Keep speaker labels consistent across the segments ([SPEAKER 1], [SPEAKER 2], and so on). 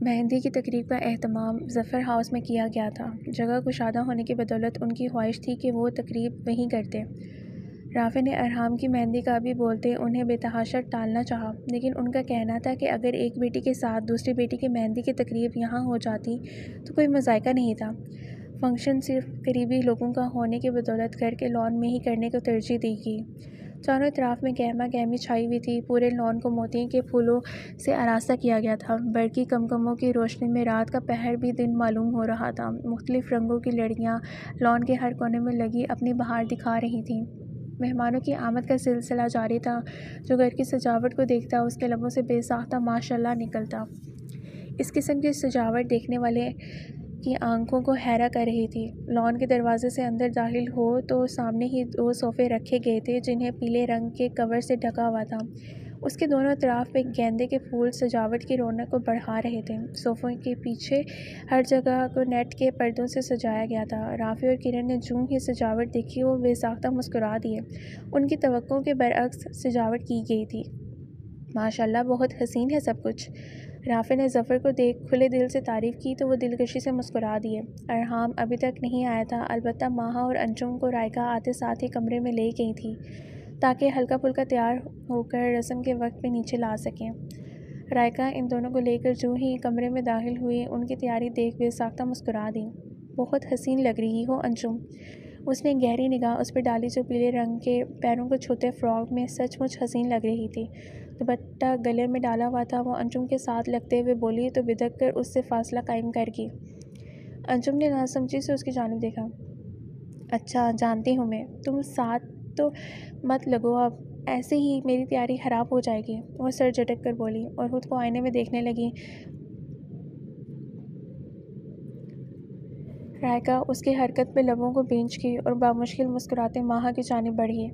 [SPEAKER 1] مہندی کی تقریب کا اہتمام ظفر ہاؤس میں کیا گیا تھا۔ جگہ کشادہ ہونے کی بدولت ان کی خواہش تھی کہ وہ تقریب وہیں کرتے۔ رافع نے ارحام کی مہندی کا بھی بولتے انہیں بے تحاشا ٹالنا چاہا، لیکن ان کا کہنا تھا کہ اگر ایک بیٹی کے ساتھ دوسری بیٹی کی مہندی کی تقریب یہاں ہو جاتی تو کوئی مذائقہ نہیں تھا۔ فنکشن صرف قریبی لوگوں کا ہونے کی بدولت گھر کے لان میں ہی کرنے کو ترجیح دی گئی۔ چاروں اطراف میں گہما گہمی چھائی ہوئی تھی۔ پورے لان کو موتیوں کے پھولوں سے آراستہ کیا گیا تھا۔ برقی کمکموں کی روشنی میں رات کا پہر بھی دن معلوم ہو رہا تھا۔ مختلف رنگوں کی لڑیاں لان کے ہر کونے میں لگی اپنی بہار دکھا رہی تھیں۔ مہمانوں کی آمد کا سلسلہ جاری تھا۔ جو گھر کی سجاوٹ کو دیکھتا اس کے لبوں سے بے ساختہ ماشاءاللہ نکلتا۔ اس قسم کی سجاوٹ دیکھنے والے کی آنکھوں کو حیرہ کر رہی تھی۔ لان کے دروازے سے اندر داخل ہو تو سامنے ہی 2 صوفے رکھے گئے تھے جنہیں پیلے رنگ کے کور سے ڈھکا ہوا تھا۔ اس کے دونوں اطراف پہ گیندے کے پھول سجاوٹ کی رونق کو بڑھا رہے تھے۔ صوفوں کے پیچھے ہر جگہ کو نیٹ کے پردوں سے سجایا گیا تھا۔ رافع اور کرن نے جوں ہی سجاوٹ دیکھی وہ بے ساختہ مسکرا دیے۔ ان کی توقع کے برعکس سجاوٹ کی گئی تھی۔ ماشاءاللہ بہت حسین ہے سب کچھ۔ رافع نے ظفر کو دیکھ کھلے دل سے تعریف کی تو وہ دلکشی سے مسکرا دیے۔ ارحام ابھی تک نہیں آیا تھا، البتہ ماہا اور انجم کو رائقہ آتے ساتھ ہی کمرے میں لے گئی تھی تاکہ ہلکا پھلکا تیار ہو کر رسم کے وقت پہ نیچے لا سکیں۔ رائقہ ان دونوں کو لے کر جو ہی کمرے میں داخل ہوئی ان کی تیاری دیکھ بے ساختہ مسکرا دی۔ بہت حسین لگ رہی ہو انجم۔ اس نے گہری نگاہ اس پہ ڈالی جو پیلے رنگ کے پیروں کو چھوتے فراک میں سچ مچ حسین لگ رہی تھی۔ دوپٹہ گلے میں ڈالا ہوا تھا۔ وہ انجم کے ساتھ لگتے ہوئے بولی تو بدک کر اس سے فاصلہ قائم کر گئی۔ انجم نے ناسمجھی سے اس کی جانب دیکھا۔ اچھا جانتی ہوں میں، تم ساتھ تو مت لگو اب، ایسے ہی میری تیاری خراب ہو جائے گی۔ وہ سر جھٹک کر بولی اور خود کو آئینے میں دیکھنے لگی۔ رائقہ اس کی حرکت پہ لبوں کو بھینچ گئی اور بامشکل مسکراتے ماہا کی جانب بڑھی۔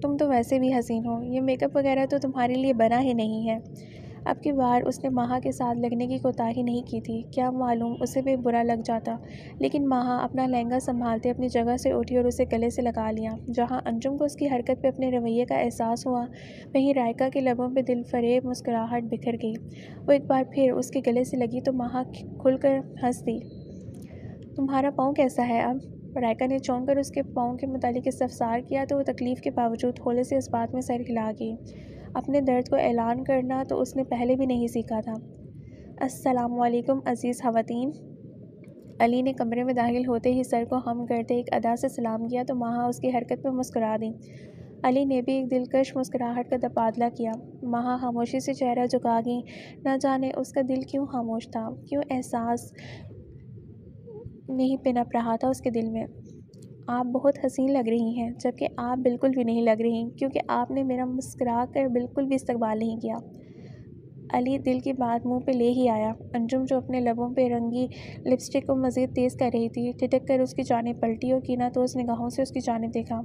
[SPEAKER 1] تم تو ویسے بھی حسین ہو، یہ میک اپ وغیرہ تو تمہارے لیے بنا ہی نہیں ہے۔ اب کی بار اس نے ماہا کے ساتھ لگنے کی کوتاہی نہیں کی تھی، کیا معلوم اسے بھی برا لگ جاتا، لیکن ماہا اپنا لہنگا سنبھالتے اپنی جگہ سے اٹھی اور اسے گلے سے لگا لیا۔ جہاں انجم کو اس کی حرکت پہ اپنے رویے کا احساس ہوا، وہیں رائقہ کے لبوں پہ دل فریب مسکراہٹ بکھر گئی۔ وہ ایک بار پھر اس کے گلے سے لگی تو ماہا کھل کر ہنس دی۔ تمہارا پاؤں کیسا ہے اب؟ رائقہ نے چونک کر اس کے پاؤں کے متعلق استفسار کیا تو وہ تکلیف کے باوجود ہولے سے اس بات میں سر ہلا گئی۔ اپنے درد کو اعلان کرنا تو اس نے پہلے بھی نہیں سیکھا تھا۔ السلام علیکم عزیز خواتین۔ علی نے کمرے میں داخل ہوتے ہی سر کو خم کرتے ایک ادا سے سلام کیا تو ماہا اس کی حرکت پہ مسکرا دی۔ علی نے بھی ایک دلکش مسکراہٹ کا تبادلہ کیا۔ ماہا خاموشی سے چہرہ جھکا گئی۔ نہ جانے اس کا دل کیوں خاموش تھا، کیوں احساس نہیں پنپ رہا تھا اس کے دل میں۔ آپ بہت حسین لگ رہی ہیں، جبکہ آپ بالکل بھی نہیں لگ رہی کیونکہ آپ نے میرا مسکرا کر بالکل بھی استقبال نہیں کیا۔ علی دل کی بات منہ پہ لے ہی آیا۔ انجم جو اپنے لبوں پہ رنگی لپسٹک کو مزید تیز کر رہی تھی، ٹھٹک کر اس کی جانب پلٹی اور کینہ توز نگاہوں سے اس کی جانب دیکھا۔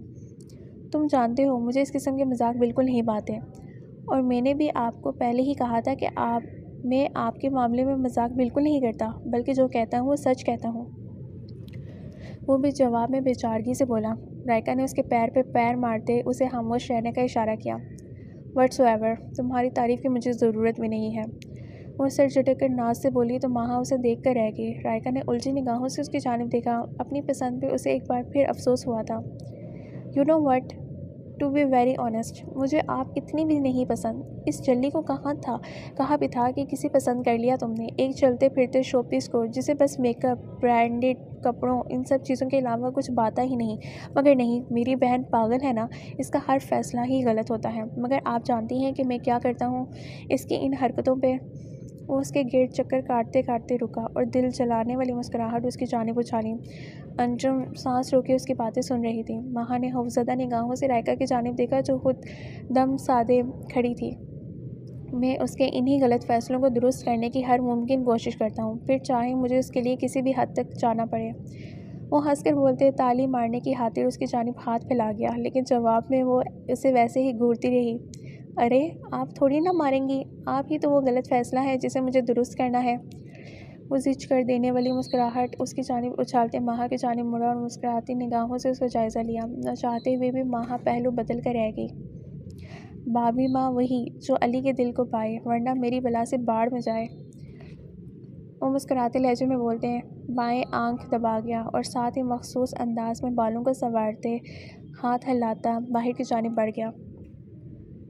[SPEAKER 1] تم جانتے ہو مجھے اس قسم کے مذاق بالکل نہیں بھاتے، اور میں نے بھی آپ کو پہلے ہی کہا تھا کہ میں آپ کے معاملے میں مذاق بالکل نہیں کرتا، بلکہ جو کہتا ہوں وہ سچ کہتا ہوں۔ وہ بھی جواب میں بے چارگی سے بولا۔ رائقہ نے اس کے پیر پہ پیر مارتے اسے خاموش رہنے کا اشارہ کیا۔ واٹس ایور، تمہاری تعریف کی مجھے ضرورت بھی نہیں ہے۔ وہ سر جھٹک کر ناز سے بولی تو ماہا اسے دیکھ کر رہ گئی۔ رائقہ نے الجھی نگاہوں سے اس کی جانب دیکھا۔ اپنی پسند پہ اسے ایک بار پھر افسوس ہوا تھا۔ You know what, to be very honest, مجھے آپ اتنی بھی نہیں پسند۔ اس جلی کو کہا بھی تھا کہ کسی پسند کر لیا تم نے، ایک چلتے پھرتے شو پیس کو جسے بس میک اپ، برانڈڈ کپڑوں، ان سب چیزوں کے علاوہ کچھ باتا ہی نہیں۔ مگر نہیں، میری بہن پاگل ہے نا، اس کا ہر فیصلہ ہی غلط ہوتا ہے۔ مگر آپ جانتی ہیں کہ میں کیا کرتا ہوں اس کی ان حرکتوں پہ۔ وہ اس کے گرد چکر کاٹتے کاٹتے رکا اور دل جلانے والی مسکراہٹ اس کی جانب اچھالی۔ انجم سانس روکے اس کی باتیں سن رہی تھی۔ ماہا نے خوفزدہ نگاہوں سے رائقہ کی جانب دیکھا جو خود دم سادے کھڑی تھی۔ میں اس کے انہی غلط فیصلوں کو درست کرنے کی ہر ممکن کوشش کرتا ہوں، پھر چاہے مجھے اس کے لیے کسی بھی حد تک جانا پڑے۔ وہ ہنس کر بولتے تالی مارنے کی خاطر اس کی جانب ہاتھ پھیلا گیا، لیکن جواب میں وہ اسے ویسے ہی گھورتی رہی۔ ارے آپ تھوڑی نہ ماریں گی، آپ ہی تو وہ غلط فیصلہ ہے جسے مجھے درست کرنا ہے۔ وہ زچ کر دینے والی مسکراہٹ اس کی جانب اچھالتے ماہا کی جانب مڑا اور مسکراتی نگاہوں سے اس کا جائزہ لیا۔ نہ چاہتے ہوئے بھی ماہا پہلو بدل کر رہ گئی۔ بابی ماں وہی جو علی کے دل کو پائے، ورنہ میری بلا سے باڑ میں جائے۔ وہ مسکراتے لہجے میں بولتے ہیں، بائیں آنکھ دبا گیا اور ساتھ ہی مخصوص انداز میں بالوں کو سنوارتے ہاتھ ہلاتا باہر کی جانب بڑھ گیا۔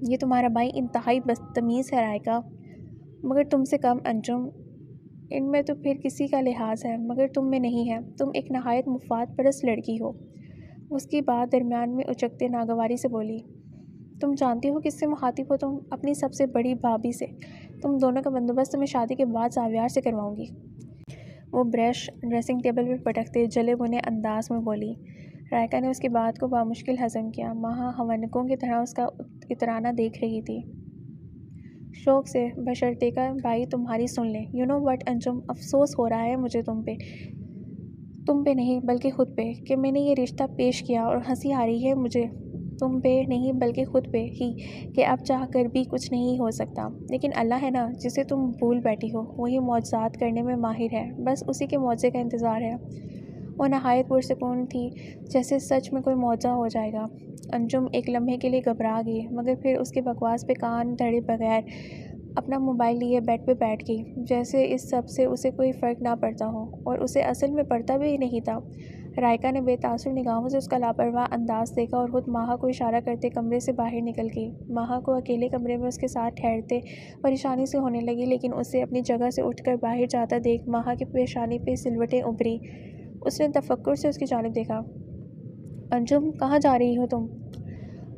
[SPEAKER 1] یہ تمہارا بھائی انتہائی بدتمیز ہے رائکا، مگر تم سے کم انجم۔ ان میں تو پھر کسی کا لحاظ ہے مگر تم میں نہیں ہے، تم ایک نہایت مفاد پرست لڑکی ہو۔ اس کی بات درمیان میں اچکتے ناگواری سے بولی، تم جانتی ہو کس سے مخاطب ہو تم؟ اپنی سب سے بڑی بھابھی سے۔ تم دونوں کا بندوبست میں شادی کے بعد زاویار سے کرواؤں گی۔ وہ برش ڈریسنگ ٹیبل پہ پٹکتے جلے بنے انداز میں بولی۔ رائکا نے اس کی بات کو بامشکل ہضم کیا۔ ماہا ہونکوں کی طرح اس کا اترانا دیکھ رہی تھی، شوق سے، بشرطیکہ بھائی تمہاری سن لیں۔ یو نو وٹ انجم، افسوس ہو رہا ہے مجھے تم پہ نہیں بلکہ خود پہ کہ میں نے یہ رشتہ پیش کیا، اور ہنسی آ رہی ہے مجھے تم پہ نہیں بلکہ خود پہ ہی کہ اب چاہ کر بھی کچھ نہیں ہو سکتا۔ لیکن اللہ ہے نا جسے تم بھول بیٹھی ہو، وہی معجزات کرنے میں ماہر ہے، بس اسی کے معجزے کا انتظار ہے۔ وہ نہایت پرسکون تھی، جیسے سچ میں کوئی معجزہ ہو جائے گا۔ انجم ایک لمحے کے لیے گھبرا گئی، مگر پھر اس کے بکواس پہ کان دھرے بغیر اپنا موبائل لیے بیڈ پہ بیٹھ گئی، جیسے اس سب سے اسے کوئی فرق نہ پڑتا ہو، اور اسے اصل میں پڑتا بھی نہیں تھا۔ رائکا نے بے تاثر نگاہوں سے اس کا لاپرواہ انداز دیکھا اور خود ماہا کو اشارہ کرتے کمرے سے باہر نکل گئی۔ ماہا کو اکیلے کمرے میں اس کے ساتھ ٹھہرتے پریشانی سے ہونے لگی، لیکن اسے اپنی جگہ سے اٹھ کر باہر جاتا دیکھ ماہا کی پیشانی پہ سلوٹیں ابھری۔ اس نے تفکر سے اس کی جانب دیکھا۔ انجم، کہاں جا رہی ہو تم؟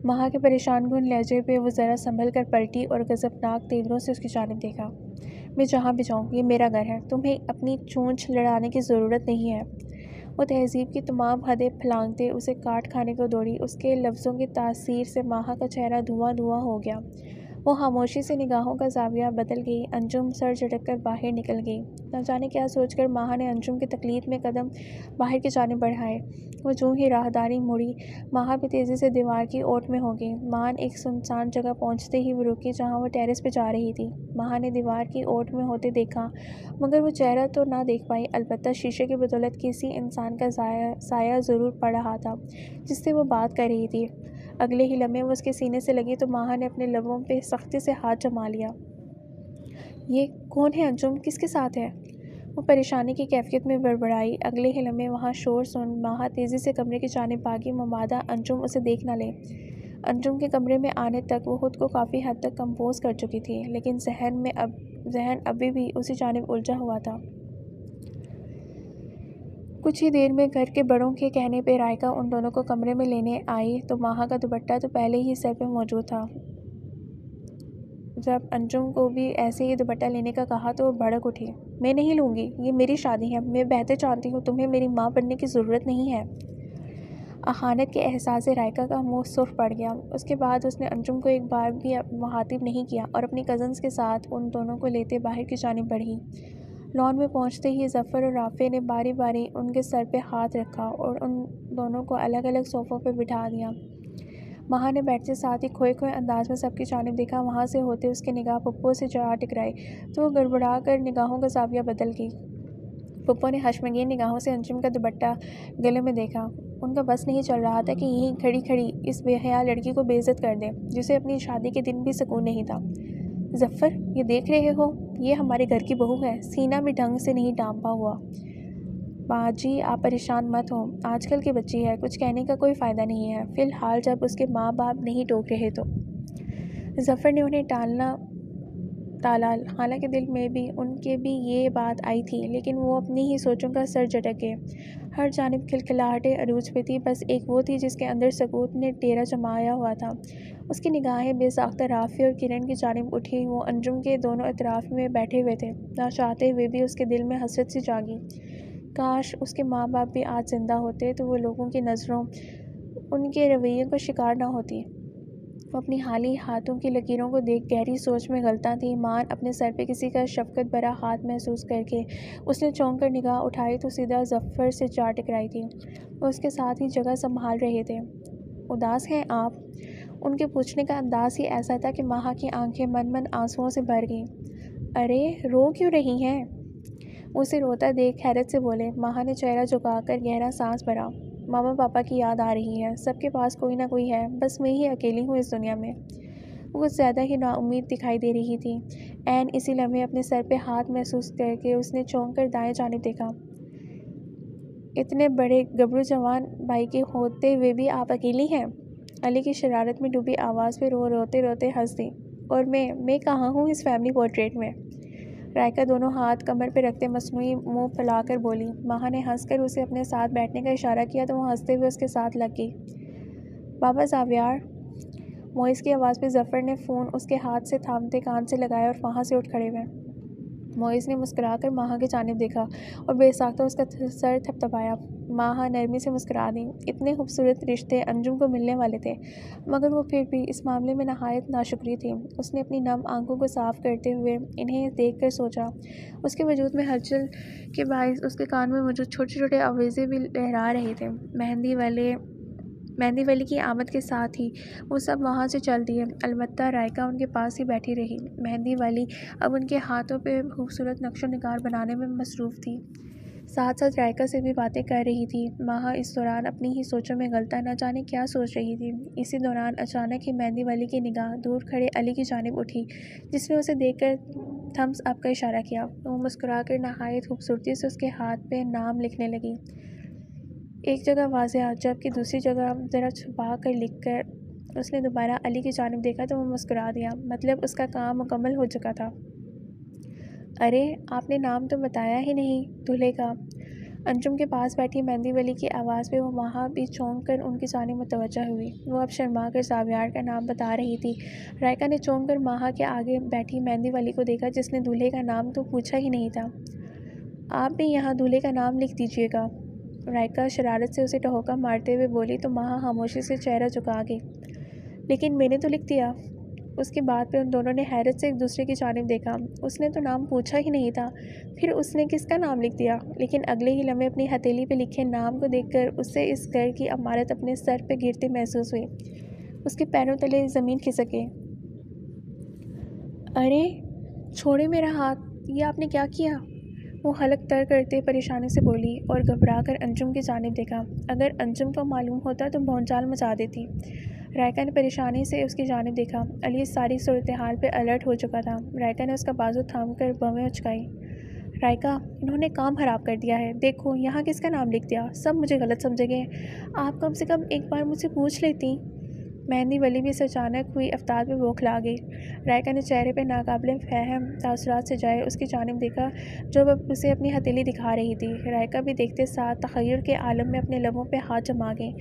[SPEAKER 1] ماہا کے پریشان کن لہجے پہ وہ ذرا سنبھل کر پلٹی اور غضبناک تیوروں سے اس کی جانب دیکھا۔ میں جہاں بھی جاؤں، یہ میرا گھر ہے، تمہیں اپنی چونچ لڑانے کی ضرورت نہیں ہے۔ وہ تہذیب کی تمام حدیں پھلانگتے اسے کاٹ کھانے کو دوڑی۔ اس کے لفظوں کی تاثیر سے ماہا کا چہرہ دھواں دھواں ہو گیا۔ وہ خاموشی سے نگاہوں کا زاویہ بدل گئی۔ انجم سر جھٹک کر باہر نکل گئی۔ نہ جانے کیا سوچ کر ماہا نے انجم کی تقلید میں قدم باہر کی جانب بڑھائے۔ وہ جوں ہی راہداری مڑی، ماہا بھی تیزی سے دیوار کی اوٹ میں ہو گئی۔ مان ایک سنسان جگہ پہنچتے ہی وہ رکی جہاں وہ ٹیرس پہ جا رہی تھی۔ ماہا نے دیوار کی اوٹ میں ہوتے دیکھا، مگر وہ چہرہ تو نہ دیکھ پائی، البتہ شیشے کی بدولت کسی انسان کا سایہ ضرور پڑ رہا تھا جس سے وہ بات کر رہی تھی۔ اگلے ہی لمحے وہ اس کے سینے سے لگی تو ماہا نے اپنے لبوں پہ سختی سے ہاتھ جما لیا۔ یہ کون ہے انجم، کس کے ساتھ ہے؟ وہ پریشانی کی کیفیت میں بڑبڑائی۔ اگلے ہی لمحے وہاں شور سن ماہا تیزی سے کمرے کی جانب بھاگی، مبادا انجم اسے دیکھ نہ لے۔ انجم کے کمرے میں آنے تک وہ خود کو کافی حد تک کمپوز کر چکی تھی، لیکن ذہن ابھی بھی اسی جانب الجھا ہوا تھا۔ کچھ ہی دیر میں گھر کے بڑوں کے کہنے پہ رائکا ان دونوں کو کمرے میں لینے آئی تو ماہا کا دوپٹہ تو پہلے ہی سر پہ موجود تھا۔ جب انجم کو بھی ایسے ہی دوپٹہ لینے کا کہا تو وہ بھڑک اٹھی۔ میں نہیں لوں گی، یہ میری شادی ہے، میں بہتر جانتی ہوں، تمہیں میری ماں بننے کی ضرورت نہیں ہے۔ اہانت کے احساس سے رائکا کا منہ سرخ پڑ گیا۔ اس کے بعد اس نے انجم کو ایک بار بھی مخاطب نہیں کیا اور اپنی کزنز کے ساتھ ان دونوں کو لیتے باہر کی جانب بڑھی۔ لان میں پہنچتے ہی ظفر اور رافع نے باری باری ان کے سر پہ ہاتھ رکھا اور ان دونوں کو الگ الگ صوفوں پہ بٹھا دیا۔ ماہا نے بیٹھتے ساتھ ہی کھوئے کھوئے انداز میں سب کی جانب دیکھا۔ وہاں سے ہوتے اس کی نگاہ پھپھو سے جا ٹکرائی تو وہ گڑبڑا کر نگاہوں کا زاویہ بدل گئی۔ پھپھو نے خشمگین نگاہوں سے انجم کا دوپٹہ گلے میں دیکھا۔ ان کا بس نہیں چل رہا تھا کہ یہیں کھڑی کھڑی اس بے حیا لڑکی کو بے عزت کر دیں جسے اپنی شادی کے دن بھی سکون نہیں تھا۔ ظفر، یہ دیکھ رہے ہو، یہ ہمارے گھر کی بہو ہے، سینہ بھی ڈھنگ سے نہیں ڈانپا ہوا۔ باجی آپ پریشان مت ہوں، آج کل کی بچی ہے، کچھ کہنے کا کوئی فائدہ نہیں ہے، فی الحال جب اس کے ماں باپ نہیں ٹوک رہے تو۔ ظفر نے انہیں ٹالا، حالانکہ دل میں بھی ان کے بھی یہ بات آئی تھی، لیکن وہ اپنی ہی سوچوں کا سر جھٹک گئے۔ ہر جانب کھلکھلاہٹیں عروج پہ تھی، بس ایک وہ تھی جس کے اندر سکوت نے ڈیرا جمایا ہوا تھا۔ اس کی نگاہیں بے ساختہ رافع اور کرن کی جانب اٹھی۔ وہ انجم کے دونوں اطراف میں بیٹھے ہوئے تھے۔ نہ چاہتے ہوئے بھی اس کے دل میں حسرت سی جاگی۔ کاش اس کے ماں باپ بھی آج زندہ ہوتے تو وہ لوگوں کی نظروں ان کے رویوں کا شکار نہ ہوتی۔ وہ اپنی حالی ہاتھوں کی لکیروں کو دیکھ گہری سوچ میں غلطاں تھی۔ مان اپنے سر پہ کسی کا شفقت بھرا ہاتھ محسوس کر کے اس نے چونک کر نگاہ اٹھائی تو سیدھا ظفر سے جا ٹکرائی تھی۔ وہ اس کے ساتھ ہی جگہ سنبھال رہے تھے۔ اداس ہیں آپ؟ ان کے پوچھنے کا انداز ہی ایسا تھا کہ ماہا کی آنکھیں من من آنسوؤں سے بھر گئیں۔ ارے رو کیوں رہی ہیں؟ اسے روتا دیکھ حیرت سے بولے۔ ماہا نے چہرہ جھکا کر گہرا سانس بھرا۔ ماما پاپا کی یاد آ رہی ہے، سب کے پاس کوئی نہ کوئی ہے، بس میں ہی اکیلی ہوں اس دنیا میں۔ وہ کچھ زیادہ ہی ناامید دکھائی دے رہی تھی۔ عین اسی لمحے اپنے سر پہ ہاتھ محسوس کر کے اس نے چونک کر دائیں جانب دیکھا۔ اتنے بڑے گبرو جوان بھائی کے ہوتے ہوئے بھی آپ اکیلی ہیں؟ علی کی شرارت میں ڈوبی آواز پہ روتے روتے ہنس دی۔ اور میں کہاں ہوں اس فیملی پورٹریٹ میں؟ رائکا دونوں ہاتھ کمر پہ رکھتے مصنوعی منہ پھلا کر بولی۔ ماہا نے ہنس کر اسے اپنے ساتھ بیٹھنے کا اشارہ کیا تو وہ ہنستے ہوئے اس کے ساتھ لگ گئی۔ بابا زاویار، موئز کی آواز پہ ظفر نے فون اس کے ہاتھ سے تھامتے کان سے لگایا اور وہاں سے اٹھ کھڑے ہوئے۔ موئز نے مسکرا کر ماہا کی جانب دیکھا اور بے ساختہ اس کا سر تھپتھپایا۔ ماہا نرمی سے مسکرا دی۔ اتنے خوبصورت رشتے انجم کو ملنے والے تھے، مگر وہ پھر بھی اس معاملے میں نہایت ناشکری تھی۔ اس نے اپنی نم آنکھوں کو صاف کرتے ہوئے انہیں دیکھ کر سوچا۔ اس کے وجود میں ہلچل کے باعث اس کے کان میں موجود چھوٹے چھوٹے آویزے بھی لہرا رہے تھے۔ مہندی والی کی آمد کے ساتھ ہی وہ سب وہاں سے چل دیے، البتہ رائکا ان کے پاس ہی بیٹھی رہی۔ مہندی والی اب ان کے ہاتھوں پہ خوبصورت نقش و نگار بنانے میں مصروف تھی، ساتھ ساتھ رائکا سے بھی باتیں کر رہی تھی۔ ماہا اس دوران اپنی ہی سوچوں میں غلطہ نہ جانے کیا سوچ رہی تھی۔ اسی دوران اچانک ہی مہندی والی کی نگاہ دور کھڑے علی کی جانب اٹھی، جس نے اسے دیکھ کر تھمس اپ کا اشارہ کیا۔ وہ مسکرا کر نہایت خوبصورتی سے اس کے ہاتھ پہ نام لکھنے لگی، ایک جگہ واضح جبکہ دوسری جگہ ذرا چھپا کر لکھ کر۔ اس نے دوبارہ علی کی جانب دیکھا تو وہ مسکرا دیا، مطلب اس کا کام مکمل ہو چکا تھا۔ ارے آپ نے نام تو بتایا ہی نہیں دولہے کا۔ انجم کے پاس بیٹھی مہندی والی کی آواز پہ وہ وہاں بھی چونک کر ان کی جانب متوجہ ہوئی۔ وہ اب شرما کر زاویار کا نام بتا رہی تھی۔ رائکا نے چونک کر ماہا کے آگے بیٹھی مہندی والی کو دیکھا، جس نے دولہے کا نام تو پوچھا ہی نہیں تھا۔ آپ بھی یہاں دولہے کا نام لکھ دیجیے گا، رائکا شرارت سے اسے ٹہوکا مارتے ہوئے بولی تو ماہا خاموشی سے چہرہ جھکا گئی۔ لیکن میں نے تو لکھ دیا۔ اس کی بات پہ ان دونوں نے حیرت سے ایک دوسرے کی جانب دیکھا۔ اس نے تو نام پوچھا ہی نہیں تھا، پھر اس نے کس کا نام لکھ دیا؟ لیکن اگلے ہی لمحے اپنی ہتھیلی پہ لکھے نام کو دیکھ کر اسے اس گھر کی عمارت اپنے سر پہ گرتی محسوس ہوئی۔ اس کے پیروں تلے زمین کھسک گئی۔ ارے چھوڑے میرا ہاتھ، یہ آپ نے کیا کیا؟ وہ حلق تر کرتے پریشانی سے بولی اور گھبرا کر انجم کی جانب دیکھا۔ اگر انجم کو معلوم ہوتا تو بھونچال مچا دیتی۔ رائکا نے پریشانی سے اس کی جانب دیکھا۔ علی اس ساری صورتحال پہ الرٹ ہو چکا تھا۔ رائکا نے اس کا بازو تھام کر بھویں اچکائی۔ رائکا، انہوں نے کام خراب کر دیا ہے، دیکھو یہاں کس کا نام لکھ دیا، سب مجھے غلط سمجھے گے، آپ کم سے کم ایک بار مجھ سے پوچھ لیتی۔ مہندی والی بھی اس اچانک ہوئی افتاد پہ بوکھلا گئی۔ رائکا نے چہرے پہ ناقابل فہم تاثرات سے جائے اس کی جانب دیکھا جو اب اسے اپنی ہتھیلی دکھا رہی تھی۔ رائکا بھی دیکھتے ساتھ تخیل کے عالم میں اپنے لبوں پہ ہاتھ جما گئی،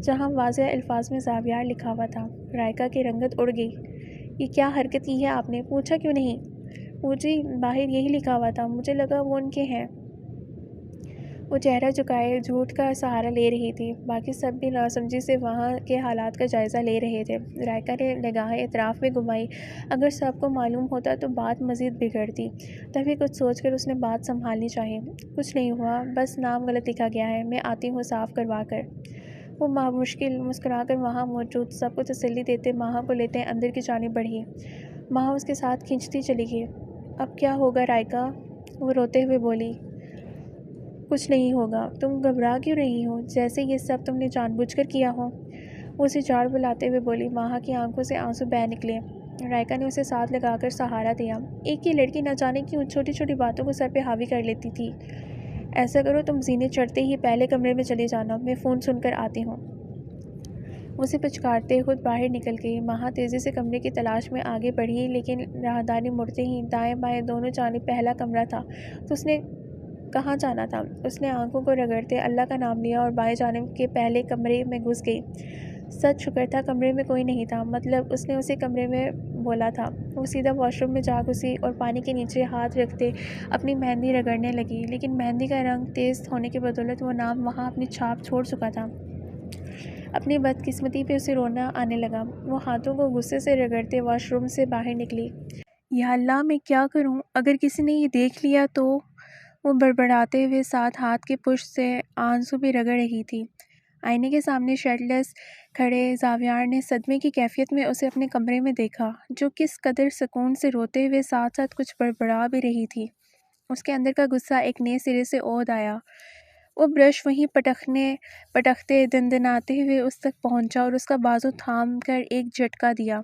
[SPEAKER 1] جہاں واضح الفاظ میں زاویار لکھا ہوا تھا۔ رائکا کی رنگت اڑ گئی۔ یہ کیا حرکت کی ہے آپ نے، پوچھا کیوں نہیں؟ جی باہر یہی لکھا ہوا تھا، مجھے لگا وہ ان کے ہیں۔ وہ چہرہ جھکائے جھوٹ کا سہارا لے رہی تھی۔ باقی سب بھی ناسمجھی سے وہاں کے حالات کا جائزہ لے رہے تھے۔ رائکا نے نگاہیں اطراف میں گھمائی، اگر سب کو معلوم ہوتا تو بات مزید بگڑتی، تبھی کچھ سوچ کر اس نے بات سنبھالنی چاہی۔ کچھ نہیں ہوا، بس نام غلط لکھا گیا ہے، میں آتی ہوں صاف کروا کر۔ وہ مشکل مسکرا کر وہاں موجود سب کو تسلی دیتے ماہا کو لیتے اندر کی جانب بڑھی۔ ماہا اس کے ساتھ کھنچتی چلی گئی۔ اب کیا ہوگا رائکا؟ وہ روتے ہوئے بولی۔ کچھ نہیں ہوگا، تم گھبرا کیوں رہی ہو، جیسے یہ سب تم نے جان بوجھ کر کیا ہو؟ وہ اسے جھاڑ بلاتے ہوئے بولی۔ ماہا کی آنکھوں سے آنسو بہہ نکلے۔ رائکا نے اسے ساتھ لگا کر سہارا دیا۔ ایک یہ لڑکی نہ جانے کیوں چھوٹی چھوٹی باتوں کو سر پہ حاوی کر لیتی تھی۔ ایسا کرو تم زینے چڑھتے ہی پہلے کمرے میں چلے جانا، میں فون سن کر آتی ہوں۔ اسے پچکارتے خود باہر نکل گئی۔ ماہا تیزی سے کمرے کی تلاش میں آگے بڑھی، لیکن راہداری مڑتے ہی دائیں بائیں دونوں جانب پہلا کمرہ تھا تو اس نے کہاں جانا تھا؟ اس نے آنکھوں کو رگڑتے اللہ کا نام لیا اور بائیں جانب کے پہلے کمرے میں گھس گئی۔ سچ شکر تھا کمرے میں کوئی نہیں تھا، مطلب اس نے اسی کمرے میں بولا تھا۔ وہ سیدھا واش روم میں جا گھسی اور پانی کے نیچے ہاتھ رکھتے اپنی مہندی رگڑنے لگی، لیکن مہندی کا رنگ تیز ہونے کی بدولت وہ نام وہاں اپنی چھاپ چھوڑ چکا تھا۔ اپنی بدقسمتی پہ اسے رونا آنے لگا۔ وہ ہاتھوں کو غصے سے رگڑتے واش روم سے باہر نکلی۔ یا اللہ میں کیا کروں، اگر کسی نے یہ دیکھ لیا تو؟ وہ بڑبڑاتے ہوئے ساتھ ہاتھ کی پشت سے آنسو بھی رگڑ رہی تھی۔ آئینے کے سامنے شرٹ لیس کھڑے زاویار نے صدمے کی کیفیت میں اسے اپنے کمرے میں دیکھا، جو کس قدر سکون سے روتے ہوئے ساتھ ساتھ کچھ بڑبڑا بھی رہی تھی۔ اس کے اندر کا غصہ ایک نئے سرے سے عود آیا۔ وہ برش وہیں پٹکتے دندناتے ہوئے اس تک پہنچا اور اس کا بازو تھام کر ایک جھٹکا دیا۔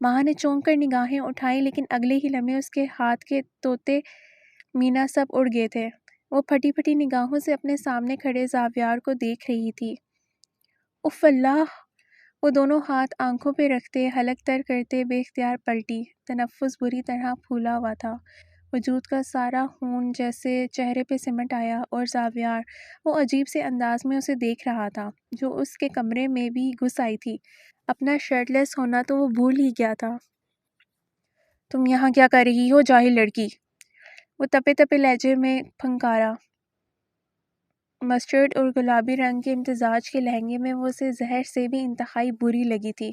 [SPEAKER 1] ماہا نے چونک کر نگاہیں اٹھائیں، لیکن اگلے ہی لمحے اس کے ہاتھ کے طوطے مینا سب اڑ گئے تھے۔ وہ پھٹی پھٹی نگاہوں سے اپنے سامنے کھڑے زاویار کو دیکھ رہی تھی۔ اف اللہ! وہ دونوں ہاتھ آنکھوں پہ رکھتے حلق تر کرتے بے اختیار پلٹی۔ تنفس بری طرح پھولا ہوا تھا، وجود کا سارا خون جیسے چہرے پہ سمٹ آیا، اور زاویار وہ عجیب سے انداز میں اسے دیکھ رہا تھا جو اس کے کمرے میں بھی گھس آئی تھی۔ اپنا شرٹ لیس ہونا تو وہ بھول ہی گیا تھا۔ تم یہاں کیا کر رہی ہو جاہل لڑکی؟ وہ تپے تپے لہجے میں پھنکارا۔ مسٹرڈ اور گلابی رنگ کے امتزاج کے لہنگے میں وہ اسے زہر سے بھی انتہائی بری لگی تھی۔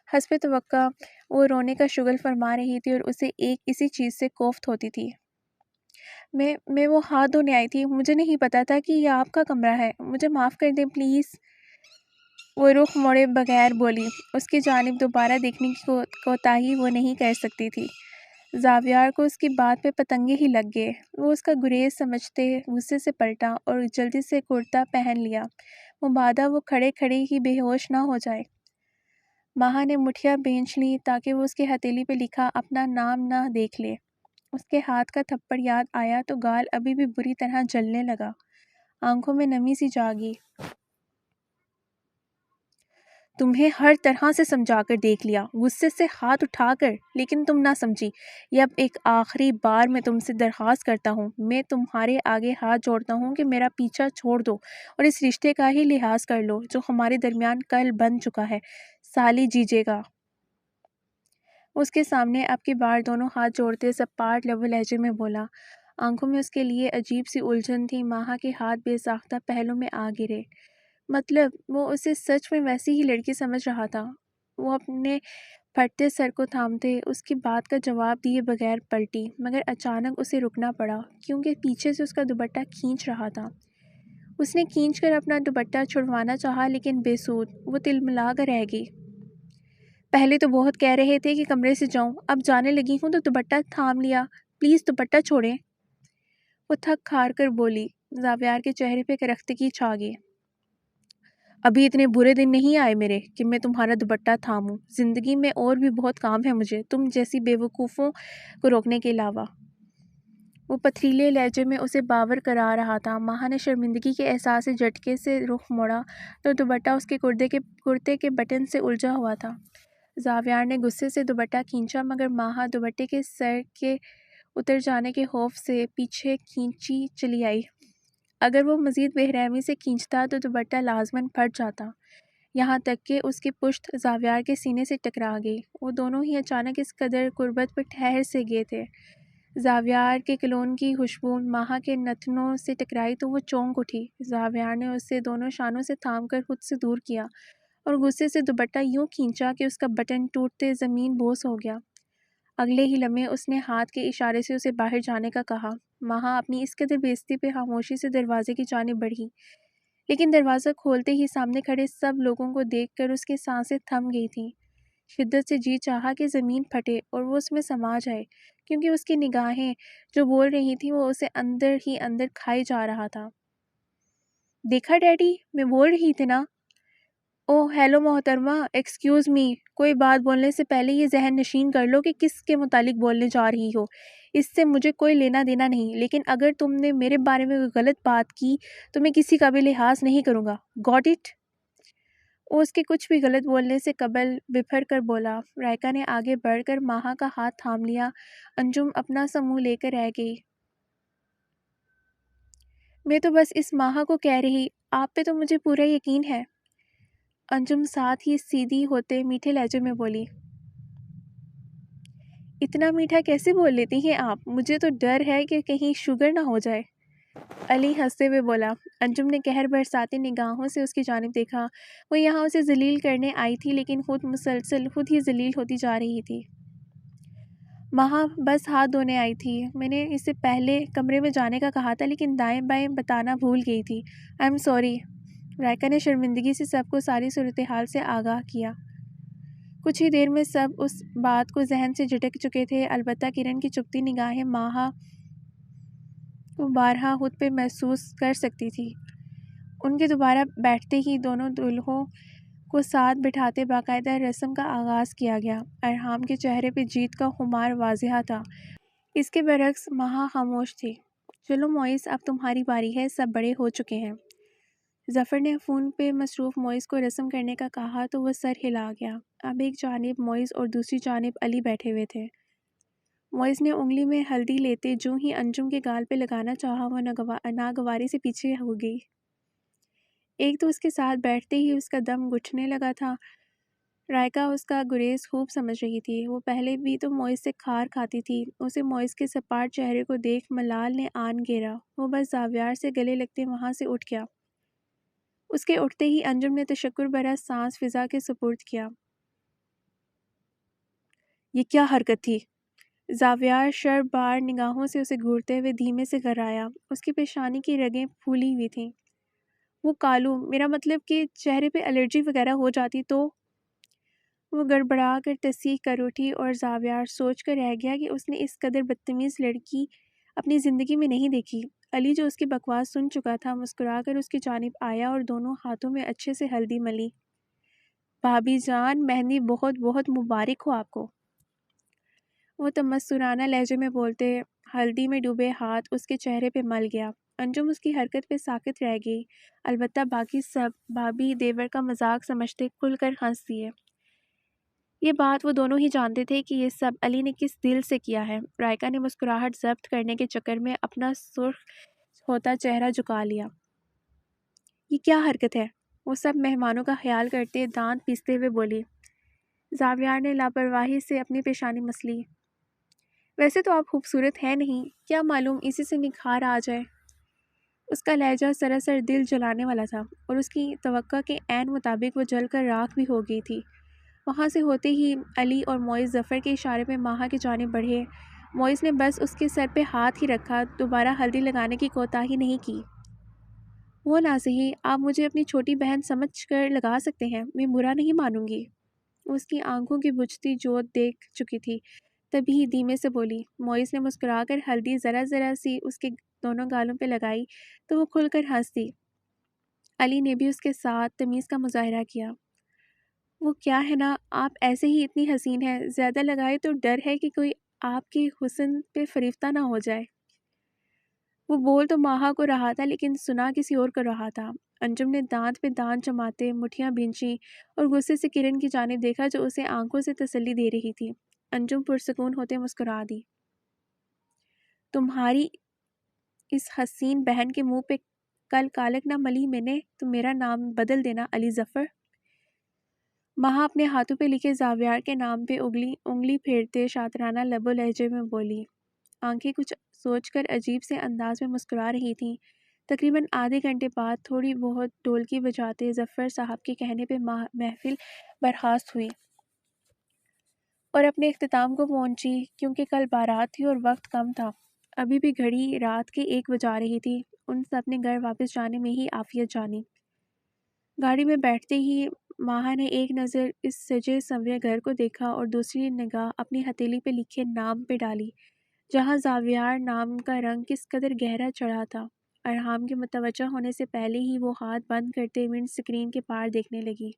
[SPEAKER 1] حسب توقع وہ رونے کا شغل فرما رہی تھی اور اسے ایک اسی چیز سے کوفت ہوتی تھی۔ میں وہ ہاتھ دھونے آئی تھی، مجھے نہیں پتا تھا کہ یہ آپ کا کمرہ ہے، مجھے معاف کر دیں پلیز۔ وہ رخ موڑے بغیر بولی۔ اس کی جانب دوبارہ دیکھنے کی کوتاہی وہ نہیں کر سکتی تھی۔ زاویار کو اس کی بات پہ پتنگے ہی لگ گئے۔ وہ اس کا گریز سمجھتے غصے سے پلٹا اور جلدی سے کرتا پہن لیا، مبادا وہ کھڑے کھڑے ہی بے ہوش نہ ہو جائے۔ ماہا نے مٹھیاں بھینچ لیں تاکہ وہ اس کے ہتھیلی پہ لکھا اپنا نام نہ دیکھ لے۔ اس کے ہاتھ کا تھپڑ یاد آیا تو گال ابھی بھی بری طرح جلنے لگا، آنکھوں میں نمی سی جاگی۔ تمہیں ہر طرح سے سمجھا کر دیکھ لیا، غصے سے ہاتھ اٹھا کر، لیکن تم نہ سمجھی۔ یہ اب ایک آخری بار میں تم سے درخواست کرتا ہوں، میں تمہارے آگے ہاتھ جوڑتا ہوں کہ میرا پیچھا چھوڑ دو اور اس رشتے کا ہی لحاظ کر لو جو ہمارے درمیان کل بن چکا ہے۔ سالی جیجے گا۔ اس کے سامنے اب کی بار دونوں ہاتھ جوڑتے سپاٹ لب و لہجے میں بولا۔ آنکھوں میں اس کے لیے عجیب سی الجھن تھی۔ ماہا کے ہاتھ بے ساختہ پہلوں میں آ گرے۔ مطلب وہ اسے سچ میں ویسی ہی لڑکی سمجھ رہا تھا۔ وہ اپنے پھٹتے سر کو تھامتے اس کی بات کا جواب دیے بغیر پلٹی، مگر اچانک اسے رکنا پڑا کیونکہ پیچھے سے اس کا دوپٹہ کھینچ رہا تھا۔ اس نے کھینچ کر اپنا دوپٹہ چھڑوانا چاہا لیکن بے سود، وہ تلملا کر رہ گئی۔ پہلے تو بہت کہہ رہے تھے کہ کمرے سے جاؤں، اب جانے لگی ہوں تو دوپٹہ تھام لیا، پلیز دوپٹہ چھوڑیں۔ وہ تھک ہار کر بولی۔ زاویار کے چہرے پہ کرختگی چھا گئی۔ ابھی اتنے برے دن نہیں آئے میرے کہ میں تمہارا دوپٹہ تھاموں، زندگی میں اور بھی بہت کام ہے مجھے تم جیسی بے وقوفوں کو روکنے کے علاوہ۔ وہ پتھریلے لہجے میں اسے باور کرا رہا تھا۔ ماہا نے شرمندگی کے احساس سے جھٹکے سے رخ موڑا تو دوپٹہ اس کے کرتے کے بٹن سے الجھا ہوا تھا۔ زاویار نے غصے سے دوپٹہ کھینچا مگر ماہا دوپٹے کے سر کے اتر جانے کے خوف سے پیچھے کھینچی چلی آئی۔ اگر وہ مزید بے رحمی سے کھینچتا تو دوپٹہ لازماً پھٹ جاتا، یہاں تک کہ اس کی پشت زاویار کے سینے سے ٹکرا گئی۔ وہ دونوں ہی اچانک اس قدر قربت پر ٹھہر سے گئے تھے۔ زاویار کے کلون کی خوشبو ماہا کے نتنوں سے ٹکرائی تو وہ چونک اٹھی۔ زاویار نے اسے دونوں شانوں سے تھام کر خود سے دور کیا اور غصے سے دوپٹہ یوں کھینچا کہ اس کا بٹن ٹوٹتے زمین بوس ہو گیا۔ اگلے ہی لمحے اس نے ہاتھ کے اشارے سے اسے باہر جانے کا کہا۔ ماہا اپنی اس قدر بے عزتی پہ خاموشی سے دروازے کی جانب بڑھی، لیکن دروازہ کھولتے ہی سامنے کھڑے سب لوگوں کو دیکھ کر اس کی سانسیں تھم گئی تھیں۔ شدت سے جی چاہا کہ زمین پھٹے اور وہ اس میں سما جائے، کیونکہ اس کی نگاہیں جو بول رہی تھیں وہ اسے اندر ہی اندر کھائی جا رہا تھا۔ دیکھا ڈیڈی، میں بول رہی تھی نا۔ اوہ ہیلو محترمہ، ایکسکیوز می، کوئی بات بولنے سے پہلے یہ ذہن نشین کر لو کہ کس کے متعلق بولنے جا رہی ہو۔ اس سے مجھے کوئی لینا دینا نہیں، لیکن اگر تم نے میرے بارے میں کوئی غلط بات کی تو میں کسی کا بھی لحاظ نہیں کروں گا، گاٹ اٹ؟ وہ اس کے کچھ بھی غلط بولنے سے قبل بپھر کر بولا۔ رائکا نے آگے بڑھ کر ماہا کا ہاتھ تھام لیا۔ انجم اپنا سا منہ لے کر رہ گئی۔ میں تو بس اس ماہا کو کہہ رہی، آپ پہ تو مجھے پورا یقین ہے۔ انجم ساتھ ہی سیدھی ہوتے میٹھے لہجے میں بولی۔ اتنا میٹھا کیسے بول لیتی ہیں آپ؟ مجھے تو ڈر ہے کہ کہیں شوگر نہ ہو جائے۔ علی ہنستے ہوئے بولا۔ انجم نے قہر برساتی نگاہوں سے اس کی جانب دیکھا۔ وہ یہاں اسے ذلیل کرنے آئی تھی لیکن مسلسل خود ہی ذلیل ہوتی جا رہی تھی۔ ماہا بس ہاتھ دھونے آئی تھی، میں نے اسے پہلے کمرے میں جانے کا کہا تھا لیکن دائیں بائیں بتانا بھول گئی تھی، آئی ایم سوری۔ رائکا نے شرمندگی سے سب کو ساری صورتحال سے آگاہ کیا۔ کچھ ہی دیر میں سب اس بات کو ذہن سے جھٹک چکے تھے، البتہ کرن کی چپتی نگاہیں ماہا کو بارہا خود پہ محسوس کر سکتی تھی۔ ان کے دوبارہ بیٹھتے ہی دونوں دلہوں کو ساتھ بٹھاتے باقاعدہ رسم کا آغاز کیا گیا۔ ارحام کے چہرے پہ جیت کا خمار واضح تھا، اس کے برعکس مہا خاموش تھی۔ چلو معیز، اب تمہاری باری ہے، سب بڑے ہو چکے ہیں۔ ظفر نے فون پہ مصروف معیز کو رسم کرنے کا کہا تو وہ سر ہلا گیا۔ اب ایک جانب معیز اور دوسری جانب علی بیٹھے ہوئے تھے۔ معیز نے انگلی میں ہلدی لیتے جو ہی انجم کے گال پہ لگانا چاہا، وہ ناگواری سے پیچھے ہو گئی۔ ایک تو اس کے ساتھ بیٹھتے ہی اس کا دم گھٹنے لگا تھا۔ رائکا اس کا گریز خوب سمجھ رہی تھی، وہ پہلے بھی تو معیز سے کھار کھاتی تھی۔ اسے معیز کے سپاٹ چہرے کو دیکھ ملال نے آن گھیرا، وہ بس زاویار سے گلے لگتے وہاں سے اٹھ گیا۔ اس کے اٹھتے ہی انجم نے تشکر بھرا سانس فضا کے سپرد کیا۔ یہ کیا حرکت تھی؟ زاویار شربار نگاہوں سے اسے گھورتے ہوئے دھیمے سے گھرایا، اس کی پیشانی کی رگیں پھولی ہوئی تھیں۔ وہ کالو، میرا مطلب کہ چہرے پہ الرجی وغیرہ ہو جاتی تو؟ وہ گڑبڑا کر تصدیق کر اٹھی اور زاویار سوچ کر رہ گیا کہ اس نے اس قدر بدتمیز لڑکی اپنی زندگی میں نہیں دیکھی۔ علی جو اس کی بکواس سن چکا تھا مسکرا کر اس کی جانب آیا اور دونوں ہاتھوں میں اچھے سے ہلدی ملی۔ بھابھی جان، مہندی بہت بہت مبارک ہو آپ کو۔ وہ تمسخرانہ لہجے میں بولتے ہلدی میں ڈوبے ہاتھ اس کے چہرے پہ مل گیا۔ انجم اس کی حرکت پہ ساکت رہ گئی، البتہ باقی سب بھابھی دیور کا مذاق سمجھتے کھل کر ہنس دیے۔ یہ بات وہ دونوں ہی جانتے تھے کہ یہ سب علی نے کس دل سے کیا ہے۔ رائکا نے مسکراہٹ ضبط کرنے کے چکر میں اپنا سرخ ہوتا چہرہ جھکا لیا۔ یہ کیا حرکت ہے؟ وہ سب مہمانوں کا خیال کرتے دانت پیستے ہوئے بولی۔ زاویار نے لاپرواہی سے اپنی پیشانی مسلی۔ ویسے تو آپ خوبصورت ہیں نہیں، کیا معلوم اسی سے نکھار آ جائے۔ اس کا لہجہ سراسر دل جلانے والا تھا، اور اس کی توقع کے عین مطابق وہ جل کر راکھ بھی ہو گئی تھی۔ وہاں سے ہوتے ہی علی اور معیز ظفر کے اشارے پہ ماہا کی جانب بڑھے۔ معیز نے بس اس کے سر پہ ہاتھ ہی رکھا، دوبارہ ہلدی لگانے کی کوتاہی نہیں کی۔ وہ نہ صحیح، آپ مجھے اپنی چھوٹی بہن سمجھ کر لگا سکتے ہیں، میں برا نہیں مانوں گی۔ اس کی آنکھوں کی بجھتی جوت دیکھ چکی تھی، تبھی دھیمے سے بولی۔ معیز نے مسکرا کر ہلدی ذرا ذرا سی اس کے دونوں گالوں پہ لگائی تو وہ کھل کر ہنس دی۔ علی نے بھی اس کے ساتھ تمیز کا مظاہرہ کیا۔ وہ کیا ہے نا، آپ ایسے ہی اتنی حسین ہیں، زیادہ لگائے تو ڈر ہے کہ کوئی آپ کے حسن پہ فریفتہ نہ ہو جائے۔ وہ بول تو ماہا کو رہا تھا لیکن سنا کسی اور کو رہا تھا۔ انجم نے دانت پہ دانت جماتے مٹھیاں بھینچی اور غصے سے کرن کی جانب دیکھا جو اسے آنکھوں سے تسلی دے رہی تھی۔ انجم پرسکون ہوتے مسکرا دی۔ تمہاری اس حسین بہن کے منہ پہ کل کالک نہ ملی میں نے تو میرا نام بدل دینا علی ظفر۔ ماہا اپنے ہاتھوں پہ لکھے زاویار کے نام پہ انگلی پھیرتے شاطرانہ لب و لہجے میں بولی۔ آنکھیں کچھ سوچ کر عجیب سے انداز میں مسکرا رہی تھیں۔ تقریباً آدھے گھنٹے بعد تھوڑی بہت ڈھولکی بجاتے ظفر صاحب کے کہنے پہ محفل برخاست ہوئی اور اپنے اختتام کو پہنچی، کیونکہ کل بارات تھی اور وقت کم تھا۔ ابھی بھی گھڑی رات کے 1 بجا رہی تھی۔ ان سب نے گھر واپس جانے میں ہی عافیت جانی۔ گاڑی میں بیٹھتے ہی ماہا نے ایک نظر اس سجے سنورے گھر کو دیکھا اور دوسری نگاہ اپنی ہتھیلی پہ لکھے نام پہ ڈالی، جہاں زاویار نام کا رنگ کس قدر گہرا چڑھا تھا۔ ارحام کے متوجہ ہونے سے پہلے ہی وہ ہاتھ بند کرتے ونڈ سکرین کے پار دیکھنے لگی۔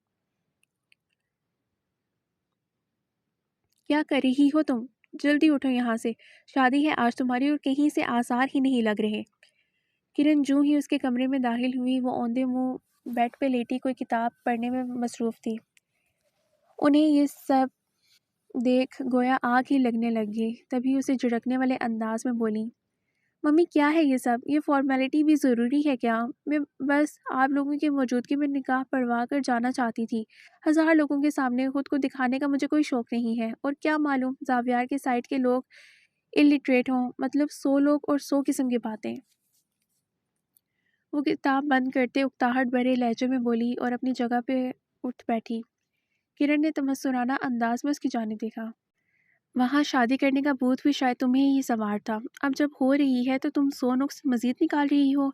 [SPEAKER 1] کیا کر رہی ہو تم؟ جلدی اٹھو یہاں سے، شادی ہے آج تمہاری اور کہیں سے آثار ہی نہیں لگ رہے۔ کرن جوں ہی اس کے کمرے میں داخل ہوئی، وہ اوندے منہ بیڈ پہ لیٹی کوئی کتاب پڑھنے میں مصروف تھی۔ انہیں یہ سب دیکھ گویا آگ ہی لگنے لگ گئی، تبھی اسے جھڑکنے والے انداز میں بولی، ممی کیا ہے یہ سب؟ یہ فارمیلٹی بھی ضروری ہے کیا؟ میں بس آپ لوگوں کی موجودگی میں نکاح پڑھوا کر جانا چاہتی تھی۔ 1000 لوگوں کے سامنے خود کو دکھانے کا مجھے کوئی شوق نہیں ہے، اور کیا معلوم زاویار کے سائڈ کے لوگ الٹریٹ ہوں، مطلب 100 لوگ اور 100 قسم کی باتیں۔ وہ کتاب بند کرتے اکتاہٹ بھرے لہجے میں بولی اور اپنی جگہ پہ اٹھ بیٹھی۔ کرن نے تمسخرانہ انداز میں اس کی جانب دیکھا۔ وہاں شادی کرنے کا بھوت بھی شاید تمہیں ہی سوار تھا، اب جب ہو رہی ہے تو تم 100 نقص مزید نکال رہی ہو۔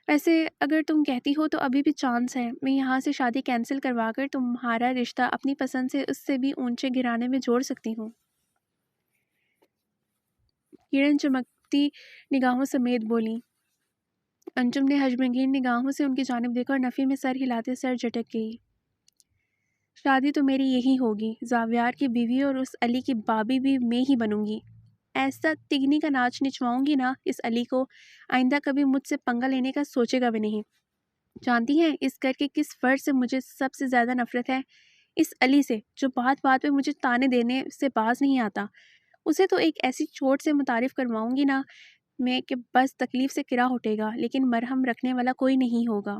[SPEAKER 1] ویسے اگر تم کہتی ہو تو ابھی بھی چانس ہے، میں یہاں سے شادی کینسل کروا کر تمہارا رشتہ اپنی پسند سے اس سے بھی اونچے گھرانے میں جوڑ سکتی ہوں۔ کرن چمکتی نگاہوں سمیت بولی۔ انجم نے حجمگین نگاہوں سے ان کی جانب دیکھا اور نفی میں سر ہلاتے سر جھٹک گئی۔ شادی تو میری یہی ہوگی، زاویار کی بیوی اور اس علی کی بابی بھی میں ہی بنوں گی۔ ایسا تگنی کا ناچ نچواؤں گی نا اس علی کو، آئندہ کبھی مجھ سے پنگا لینے کا سوچے گا بھی نہیں۔ جانتی ہیں اس گھر کے کس فرد سے مجھے سب سے زیادہ نفرت ہے؟ اس علی سے، جو بات بات پہ مجھے تانے دینے سے باز نہیں آتا۔ اسے تو ایک ایسی چوٹ سے متعارف کرواؤں گی نا میں کہ بس تکلیف سے کرا اٹھے گا، لیکن مرہم رکھنے والا کوئی نہیں ہوگا۔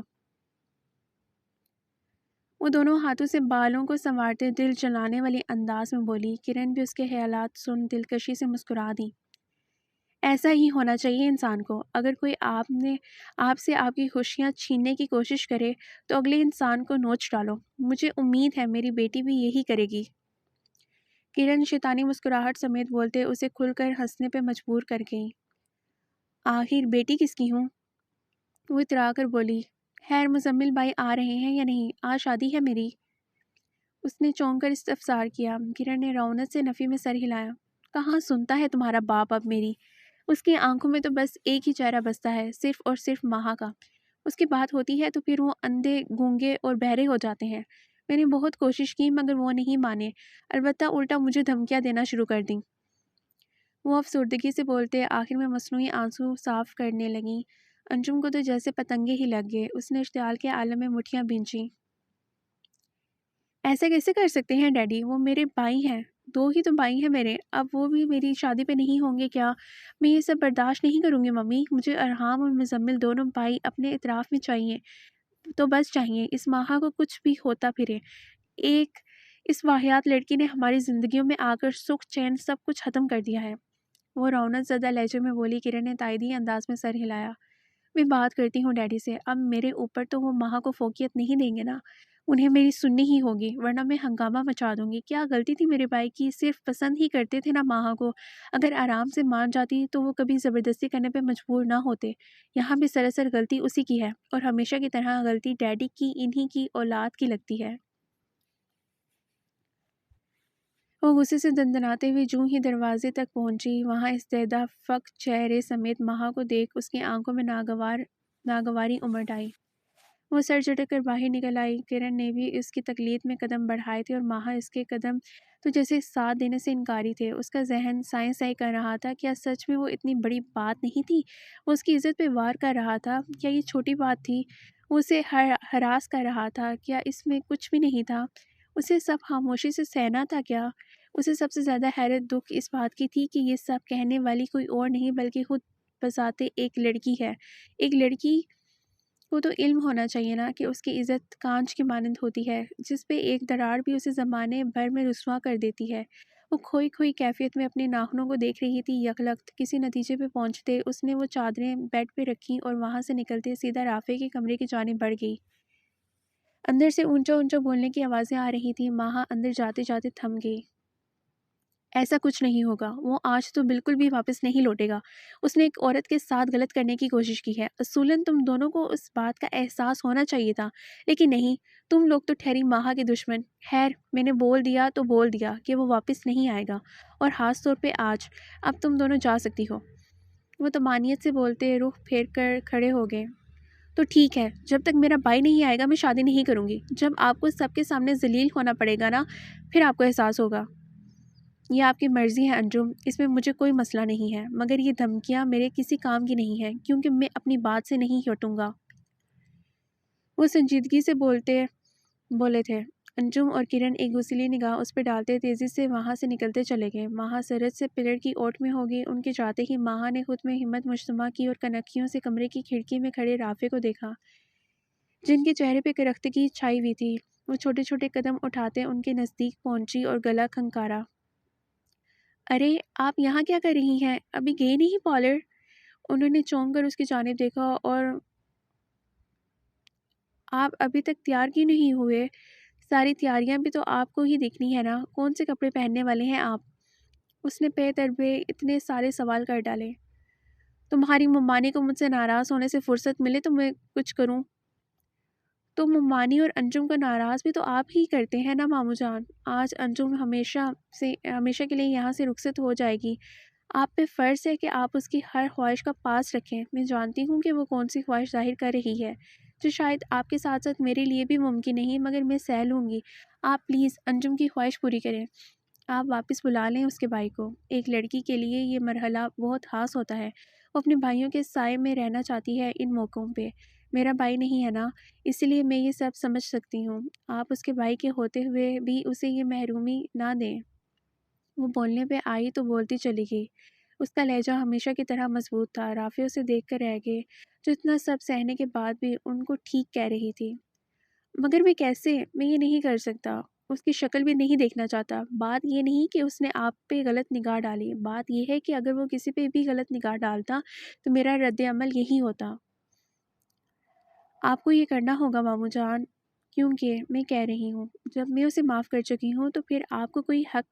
[SPEAKER 1] وہ دونوں ہاتھوں سے بالوں کو سنوارتے دل جلانے والی انداز میں بولی۔ کرن بھی اس کے خیالات سن دلکشی سے مسکرا دی۔ ایسا ہی ہونا چاہیے انسان کو۔ اگر کوئی آپ سے آپ کی خوشیاں چھیننے کی کوشش کرے تو اگلے انسان کو نوچ ڈالو۔ مجھے امید ہے میری بیٹی بھی یہی کرے گی۔ کرن شیطانی مسکراہٹ سمیت بولتے اسے کھل کر ہنسنے پہ مجبور کر گئی۔ آخر بیٹی کس کی ہوں؟ وہ اترا کر بولی۔ خیر مزمل بھائی آ رہے ہیں یا نہیں؟ آج شادی ہے میری۔ اس نے چونک کر استفسار کیا۔ کرن نے رونت سے نفی میں سر ہلایا۔ کہاں سنتا ہے تمہارا باپ اب میری؟ اس کی آنکھوں میں تو بس ایک ہی چہرہ بستا ہے، صرف اور صرف ماہا کا۔ اس کی بات ہوتی ہے تو پھر وہ اندھے گونگے اور بہرے ہو جاتے ہیں۔ میں نے بہت کوشش کی مگر وہ نہیں مانے، البتہ الٹا مجھے دھمکیاں دینا شروع کر دیں۔ وہ افسردگی سے بولتے آخر میں مصنوعی آنسو صاف کرنے لگیں۔ انجم کو تو جیسے پتنگے ہی لگ گئے۔ اس نے اشتعال کے عالم میں مٹھیاں بھینچیں۔ ایسا کیسے کر سکتے ہیں ڈیڈی؟ وہ میرے بھائی ہیں، دو ہی تو بھائی ہیں میرے، اب وہ بھی میری شادی پہ نہیں ہوں گے کیا؟ میں یہ سب برداشت نہیں کروں گی ممی۔ مجھے ارحام اور مزمل دونوں بھائی اپنے اطراف میں چاہیے، تو بس چاہیے۔ اس ماہا کو کچھ بھی ہوتا پھرے، ایک اس واحد لڑکی نے ہماری زندگیوں میں آ کر سکھ چین سب کچھ ختم کر دیا ہے۔ وہ رونق زدہ لہجے میں بولی۔ کرن نے تائیدی انداز میں سر ہلایا۔ میں بات کرتی ہوں ڈیڈی سے، اب میرے اوپر تو وہ ماہا کو فوقیت نہیں دیں گے نا؟ انہیں میری سننی ہی ہوگی، ورنہ میں ہنگامہ مچا دوں گی۔ کیا غلطی تھی میرے بھائی کی؟ صرف پسند ہی کرتے تھے نا ماہا کو۔ اگر آرام سے مان جاتی تو وہ کبھی زبردستی کرنے پہ مجبور نہ ہوتے۔ یہاں بھی سراسر غلطی اسی کی ہے، اور ہمیشہ کی طرح غلطی ڈیڈی کی انہی کی اولاد کی لگتی ہے۔ وہ غصے سے دندناتے ہوئے جوں ہی دروازے تک پہنچی، وہاں استیدا فک چہرے سمیت ماہا کو دیکھ اس کی آنکھوں میں ناگواری امڑ آئی۔ وہ سر جھٹک کر باہر نکل آئی۔ کرن نے بھی اس کی تقلید میں قدم بڑھائے تھے اور ماہا اس کے قدم تو جیسے ساتھ دینے سے انکاری تھے۔ اس کا ذہن سائیں سائیں کر رہا تھا، کیا سچ میں وہ اتنی بڑی بات نہیں تھی؟ وہ اس کی عزت پہ وار کر رہا تھا، کیا یہ چھوٹی بات تھی؟ وہ اسے ہراس کر رہا تھا، کیا اس میں کچھ بھی نہیں تھا؟ اسے سب خاموشی سے سہنا تھا کیا؟ اسے سب سے زیادہ حیرت دکھ اس بات کی تھی کہ یہ سب کہنے والی کوئی اور نہیں بلکہ خود بذاتِ ایک لڑکی ہے۔ ایک لڑکی کو تو علم ہونا چاہیے نا کہ اس کی عزت کانچ کی مانند ہوتی ہے، جس پہ ایک دراڑ بھی اسے زمانے بھر میں رسوا کر دیتی ہے۔ وہ کھوئی کھوئی کیفیت میں اپنے ناخنوں کو دیکھ رہی تھی۔ یکلخت کسی نتیجے پہ پہنچتے اس نے وہ چادریں بیڈ پہ رکھیں اور وہاں سے نکلتے سیدھا رافع کے کمرے کی جانب بڑھ گئی۔ اندر سے اونچا اونچا بولنے کی آوازیں آ رہی تھیں۔ ماہا اندر جاتے جاتے تھم گئی۔ ایسا کچھ نہیں ہوگا، وہ آج تو بالکل بھی واپس نہیں لوٹے گا۔ اس نے ایک عورت کے ساتھ غلط کرنے کی کوشش کی ہے۔ اصولاً تم دونوں کو اس بات کا احساس ہونا چاہیے تھا، لیکن نہیں، تم لوگ تو ٹھہری ماہا کے دشمن۔ خیر میں نے بول دیا تو بول دیا کہ وہ واپس نہیں آئے گا، اور خاص طور پہ آج۔ اب تم دونوں جا سکتی ہو۔ وہ طمانینت سے بولتے رخ پھیر کر کھڑے ہو گئے۔ تو ٹھیک ہے، جب تک میرا بھائی نہیں آئے گا میں شادی نہیں کروں گی۔ جب آپ کو سب کے سامنے ذلیل ہونا پڑے گا نا، پھر آپ کو احساس ہوگا۔ یہ آپ کی مرضی ہے انجم، اس میں مجھے کوئی مسئلہ نہیں ہے، مگر یہ دھمکیاں میرے کسی کام کی نہیں ہیں، کیونکہ میں اپنی بات سے نہیں ہٹوں گا۔ وہ سنجیدگی سے بولے تھے۔ انجم اور کرن ایک غصیلی نگاہ اس پہ ڈالتے تیزی سے وہاں سے نکلتے چلے گئے۔ ماہا سرد سے پلڑ کی اوٹ میں ہوگی۔ ان کے جاتے ہی ماہا نے خود میں ہمت مجتمع کی اور کنکھیوں سے کمرے کی کھڑکی میں کھڑے رافع کو دیکھا، جن کے چہرے پہ کرختگی چھائی ہوئی تھی۔ وہ چھوٹے چھوٹے قدم اٹھاتے ان کے نزدیک پہنچی اور گلا کھنکارا۔ ارے آپ یہاں کیا کر رہی ہیں؟ ابھی گئے نہیں پالر؟ انہوں نے چونک کر اس کی جانب دیکھا۔ اور آپ ابھی تک تیار کیوں نہیں ہوئے؟ ساری تیاریاں بھی تو آپ کو ہی دیکھنی ہے نا۔ کون سے کپڑے پہننے والے ہیں آپ؟ اس نے پے تربے اتنے سارے سوال کر ڈالے۔ تمہاری ممانی کو مجھ سے ناراض ہونے سے فرصت ملے تو میں کچھ کروں؟ تو ممانی اور انجم کا ناراض بھی تو آپ ہی کرتے ہیں نا مامو جان۔ آج انجم ہمیشہ کے لیے یہاں سے رخصت ہو جائے گی۔ آپ پہ فرض ہے کہ آپ اس کی ہر خواہش کا پاس رکھیں۔ میں جانتی ہوں کہ وہ کون سی خواہش ظاہر کر رہی ہے، جو شاید آپ کے ساتھ ساتھ میرے لیے بھی ممکن نہیں، مگر میں سہ لوں گی۔ آپ پلیز انجم کی خواہش پوری کریں۔ آپ واپس بلا لیں اس کے بھائی کو۔ ایک لڑکی کے لیے یہ مرحلہ بہت خاص ہوتا ہے، وہ اپنے بھائیوں کے سائے میں رہنا چاہتی ہے ان موقعوں پہ۔ میرا بھائی نہیں ہے نا، اس لیے میں یہ سب سمجھ سکتی ہوں۔ آپ اس کے بھائی کے ہوتے ہوئے بھی اسے یہ محرومی نہ دیں۔ وہ بولنے پہ آئی تو بولتی چلی گئی۔ اس کا لہجہ ہمیشہ کی طرح مضبوط تھا۔ رافع اسے دیکھ کر رہ گئے، جو اتنا سب سہنے کے بعد بھی ان کو ٹھیک کہہ رہی تھی۔ مگر میں کیسے؟ میں یہ نہیں کر سکتا۔ اس کی شکل بھی نہیں دیکھنا چاہتا۔ بات یہ نہیں کہ اس نے آپ پہ غلط نگاہ ڈالی، بات یہ ہے کہ اگر وہ کسی پہ بھی غلط نگاہ ڈالتا تو میرا رد عمل یہی ہوتا۔ آپ کو یہ کرنا ہوگا ماموں جان، کیونکہ میں کہہ رہی ہوں جب میں اسے معاف کر چکی ہوں تو پھر آپ کو کوئی حق